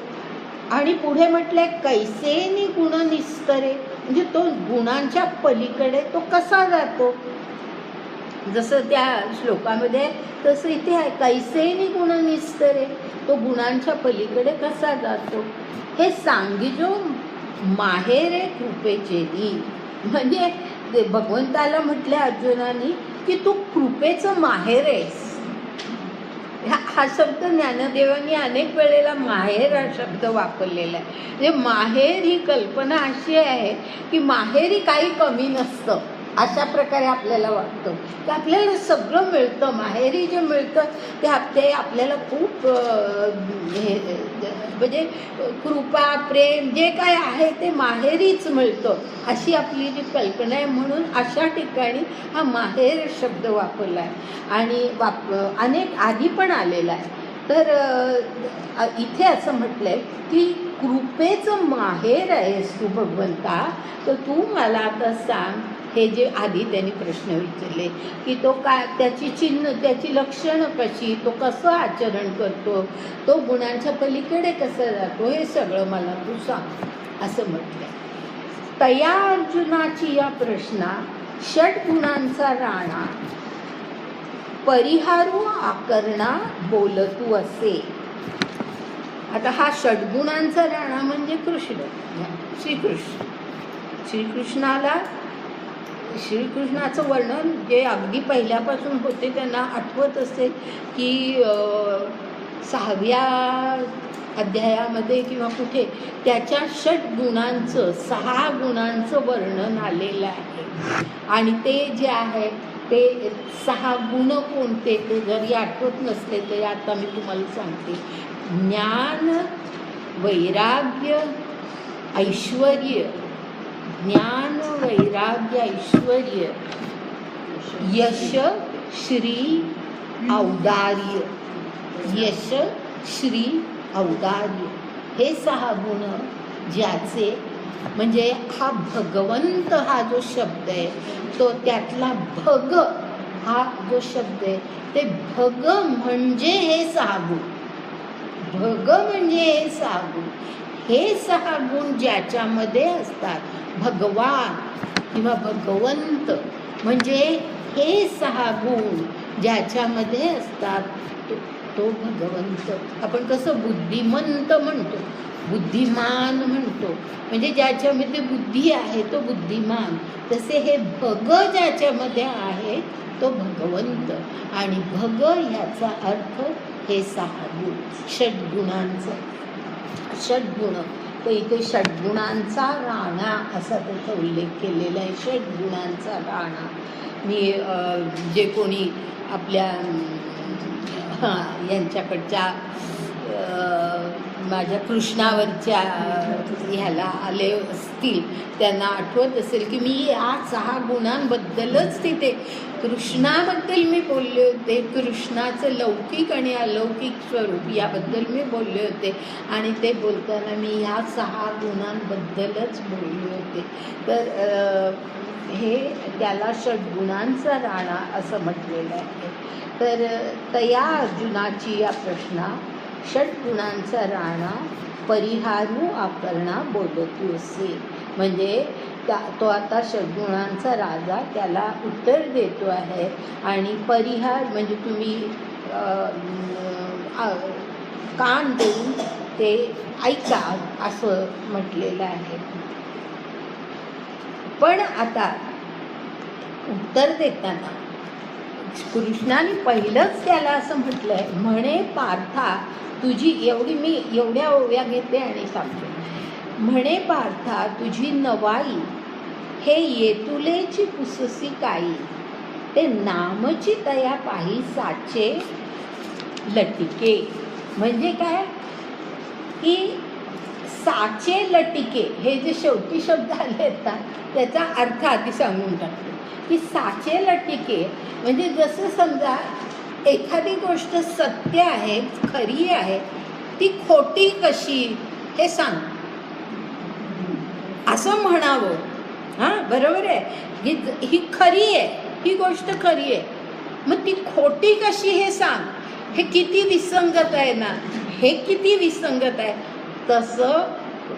आणि पुढे म्हटलंय कैसेनी गुण निस्तरे, म्हणजे तो गुणांच्या पलीकडे तो कसा जातो. जसं त्या श्लोकामध्ये तसं इथे आहे, कैसेनी गुण निस्तरे, तो गुणांच्या पलीकडे कसा जातो. हे सांगिजो माहेरे कृपेचेनी, म्हणजे भगवंताला म्हटले अर्जुनाने की तू कृपेचं माहेर आहेस. हा शब्द ज्ञानदेवांनी अनेक वेळेला माहेर हा शब्द वापरलेला आहे. म्हणजे माहेर ही कल्पना अशी आहे की माहेरी काही कमी नसतं, अशा प्रकारे आपल्याला वाटतं की आपल्याला सगळं मिळतं. माहेरी जे मिळतं ते आपल्याला खूप म्हणजे कृपा प्रेम जे काय आहे ते माहेरीच मिळतं, अशी आपली जी कल्पना आहे. म्हणून अशा ठिकाणी हा माहेर शब्द वापरला आहे आणि अनेक आधी पण आलेला आहे. तर इथे असं म्हटलंय की कृपेचं माहेर आहेस तू भगवंता, तर तू मला आता सांग. हे जे आधी त्यांनी प्रश्न विचारले की तो काय, त्याची चिन्ह, त्याची लक्षणं कशी, तो कसं आचरण करतो, तो गुणांच्या पलीकडे कसं जातो, हे सगळं मला तू सांग असं म्हटलं. तया अर्जुनाची या प्रश्ना षड्गुणांचा राणा परिहारू आकरणा बोलतू असे. आता हा षड्गुणांचा राणा म्हणजे कृष्ण, श्रीकृष्ण. श्रीकृष्णाचं वर्णन जे अगदी पहिल्यापासून होते त्यांना आठवत असेल की 6व्या अध्यायामध्ये किंवा कुठे त्याच्या षड्गुणांचं 6 गुणांचं वर्णन आलेलं आहे. आणि ते जे आहे ते 6 गुण कोणते ते जरी आठवत नसले तरी आता मी तुम्हाला सांगते. ज्ञान, वैराग्य, ऐश्वर्य, ज्ञान वैराग्य ऐश्वर्य, यश श्री औदार्य, यश श्री औदार्य, हे 6 गुण ज्याचे म्हणजे हा भगवंत हा जो शब्द आहे तो त्यातला भग हा जो शब्द आहे ते भग म्हणजे हे 6 गुण. भग म्हणजे हे 6 गुण. हे 6 गुण ज्याच्यामध्ये असतात, भगवान किंवा भगवंत म्हणजे हे 6 गुण ज्याच्यामध्ये असतात तो भगवंत. आपण कसं बुद्धिमंत म्हणतो, बुद्धिमान म्हणतो, म्हणजे ज्याच्यामध्ये बुद्धी आहे तो बुद्धिमान. तसे हे भग ज्याच्यामध्ये आहे तो भगवंत. आणि भग ह्याचा अर्थ हे 6 गुण, षड्गुणांचं. षड्गुण, तर इथे षड्गुणांचा राणा असा त्याचा उल्लेख केलेला आहे. षड्गुणांचा राणा. मी जे कोणी आपल्या यांच्याकडच्या माझ्या कृष्णावरच्या ह्याला आले असतील त्यांना आठवत असेल की मी या 6 गुणांबद्दलच तिथे कृष्णाबद्दल मी बोलले होते. कृष्णाचं लौकिक आणि अलौकिक स्वरूप याबद्दल मी बोलले होते आणि ते बोलताना मी ह्या 6 गुणांबद्दलच बोलले होते. तर हे त्याला षड्गुणांचा राणा असं म्हटलेलं आहे. तर तया अर्जुनाची या प्रश्ना षड्गुणांचा राणा परिहारू आकरणा बोलतू असे. म्हणजे तो आता षड्गुणांचा राजा त्याला उत्तर देतो आहे. आणि परिहार म्हणजे तुम्ही कान देऊन ते ऐका असं म्हटलेलं आहे. पण आता उत्तर देताना कृष्णाने पहिलंच त्याला असं म्हटलं आहे, म्हणे पार्था तुझी एवढ्या ओव्या घेते आणि सांगते. म्हणे पार्था तुझी नवाई हे येतुलेची पुससी काई, ते नामची तया पाही साचे लटिके. म्हणजे काय की साचे लटिके हे जे शेवटी शब्द आले आहेत त्याचा अर्थ आधी सांगून टाकतो की साचे लटिके म्हणजे जसं समजा एखादी गोष्ट सत्य आहे, खरी आहे, ती खोटी कशी हे सांग असं म्हणावं. हां, बरोबर आहे. ही खरी आहे, ही गोष्ट खरी आहे, मग ती खोटी कशी हे सांग. हे किती विसंगत आहे ना, हे किती विसंगत आहे. तसं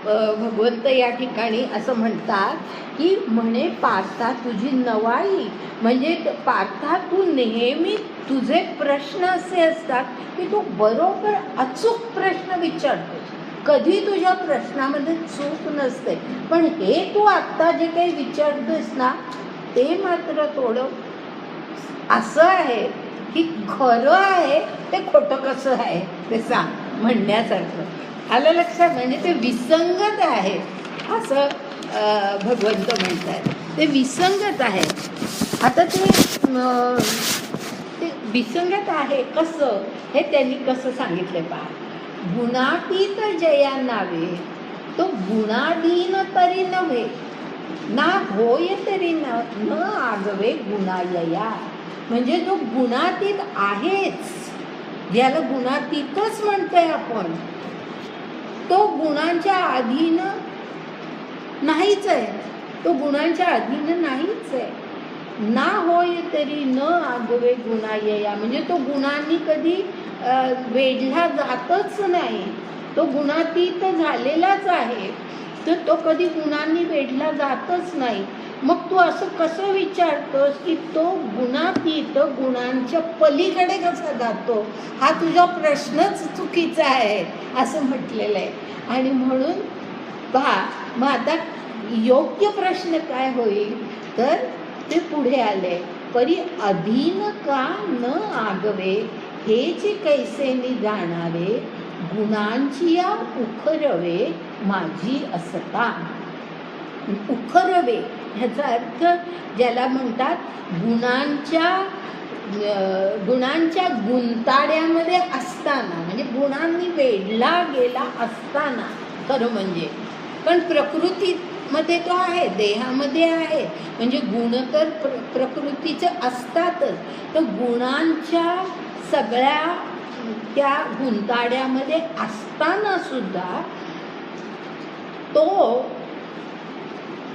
भगवंत या ठिकाणी असं म्हणतात की म्हणे पार्था तुझी नवाई, म्हणजे पार्था तू नेहमी तुझे प्रश्न असे असतात की तू बरोबर अचूक प्रश्न विचारतोस, कधी तुझ्या प्रश्नामध्ये चूक नसते. पण हे तू आत्ता जे काही विचारतोस ना ते मात्र थोडं असं आहे की खरं आहे ते खोटं कसं आहे ते सांग म्हणण्यासारखं. आलं लक्षात? म्हणजे ते विसंगत आहे असं भगवंत म्हणतात. ते विसंगत आहे. आता ते विसंगत आहे कसं हे त्यांनी कसं सांगितलं पहा. गुणातीत जया नावे तो गुणाधीन तरी नव्हे, ना होय तरी न आगवे गुणायया. म्हणजे जो गुणातीत आहेच, ज्याला गुणातीतच म्हणतोय आपण, तो गुणांच्या अधीन नाहीच आहे. तो गुणांच्या अधीन नाहीच आहे. ना होय तरी न आगवे गुणायया, म्हणजे तो गुणांनी कधी वेढला जातच नाही. तो गुणातीत झालेलाच आहे, तर तो कधी गुणांनी वेढला जातच नाही. मग तू असं कसं विचारतोस की तो गुणातीत गुणांच्या पलीकडे कसा जातो? हा तुझा प्रश्नच चुकीचा आहे असं म्हटलेलं आहे. आणि म्हणून पहा, मग आता योग्य प्रश्न काय होईल तर ते पुढे आले. परी अधीन का न आगवे हे जे कैसेनी जाणावे, गुणांची या उखरवे माझी असता. उखरवे ह्याचा अर्थ ज्याला म्हणतात गुणांच्या गुंताड्यामध्ये असताना, म्हणजे गुणांनी वेढला गेला असताना खरं म्हणजे. पण प्रकृतीमध्ये तो आहे, देहामध्ये आहे, म्हणजे गुण तर प्रकृतीचे असतातच. तर गुणांच्या सगळ्या त्या गुंताड्यामध्ये असताना सुद्धा तो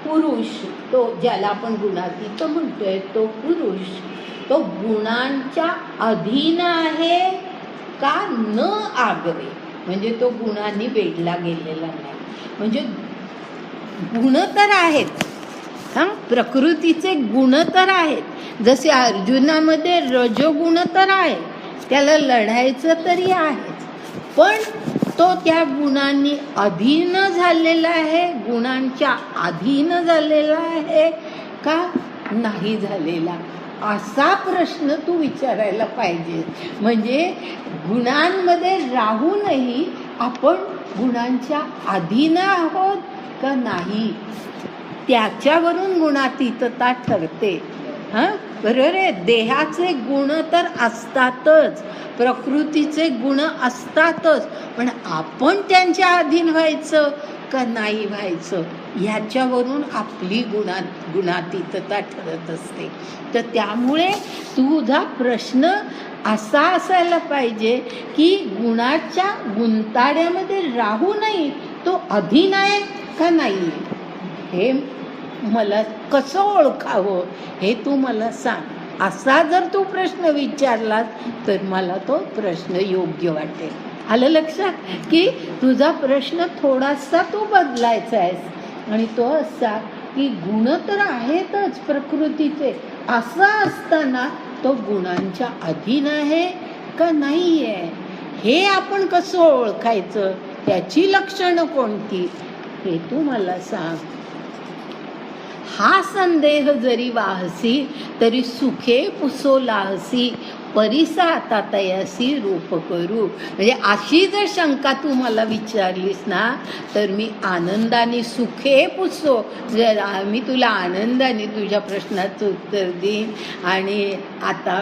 पुरुष, तो ज्याला आपण गुणातीत म्हणतोय, तो पुरुष तो गुणांच्या अधीन आहे का न आगवे, म्हणजे तो गुणांनी वेढला गेलेला नाही. म्हणजे गुण तर आहेत, हां, प्रकृतीचे गुण तर आहेत. जसे अर्जुनामध्ये रजोगुण तर आहे, त्याला लढायचं तरी आहेच, पण तो त्या गुणांनी अधीन झालेला आहे, गुणांच्या अधीन झालेला आहे का नाही झालेला, असा प्रश्न तू विचारायला पाहिजे. म्हणजे गुणांमध्ये राहूनही आपण गुणांच्या अधीन आहोत का नाही, त्याच्यावरून गुणातीतता ठरते. हां, बरोबर आहे. देहाचे गुण तर असतातच, प्रकृतीचे गुण असतातच, पण आपण त्यांच्या अधीन व्हायचं का नाही व्हायचं ह्याच्यावरून आपली गुणातीतता ठरत असते. तर त्यामुळे तुझा प्रश्न असा असायला पाहिजे की गुणाच्या गुंताड्यामध्ये राहूनही तो अधीन आहे का नाही, हे मला कसं ओळखावं हे तू मला सांग. असा जर तू प्रश्न विचारलास तर मला तो प्रश्न योग्य वाटेल. आलं लक्षात की तुझा प्रश्न थोडासा तो बदलायचा आहे, आणि तो असा की गुण तर आहेतच प्रकृतीचे, असं असताना तो गुणांच्या अधीन आहे का नाही आहे हे आपण कसं ओळखायचं, त्याची लक्षणं कोणती हे तू मला सांग. हा संदेह जरी वाहसी तरी सुखे पुसो लाहसी, परिसा आता तयासी रूप करू. म्हणजे अशी जर शंका तू मला विचारलीस ना तर मी आनंदाने सुखे पुसो, जर मी तुला आनंदाने तुझ्या प्रश्नाचं उत्तर देईन. आणि आता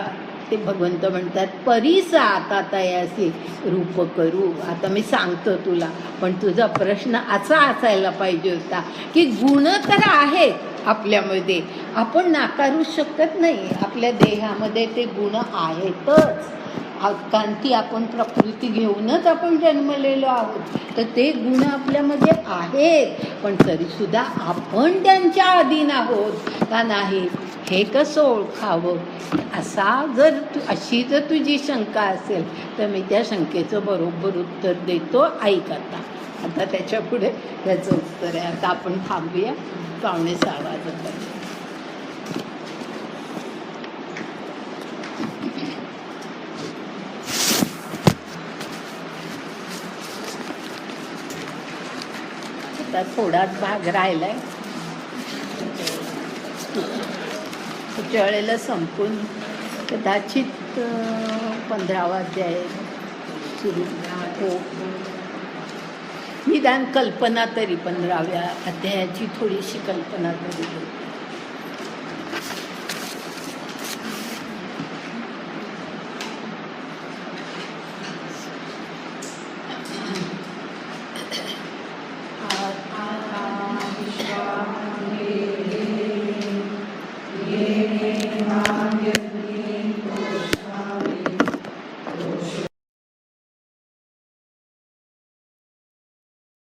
ते भगवंत म्हणतात परिसा आता तयासी रूप करू. आता मी सांगतो तुला, पण तुझा प्रश्न असा असायला पाहिजे होता की गुण तर आहेत आपल्यामध्ये, आपण नाकारू शकत नाही, आपल्या देहामध्ये ते गुण आहेतच, कारण की आपण प्रकृती घेऊनच आपण जन्मलेलो आहोत, तर ते गुण आपल्यामध्ये आहेत. पण तरीसुद्धा आपण त्यांच्या अधीन आहोत का नाही हे कसं ओळखावं, अशी जर तुझी शंका असेल तर मी त्या शंकेचं बरोबर उत्तर देतो. ऐक आता. आता त्याच्या पुढे ह्याचं उत्तर आहे. आता आपण थांबूया, 5:45 वाजत आहे. आता थोडाच भाग राहिलाय, पुढच्या वेळेला संपून कदाचित 15वा अध्याय सुरू हो. निदान कल्पना तरी 15व्या अध्यायाची थोडीशी कल्पना तरी हो.
ये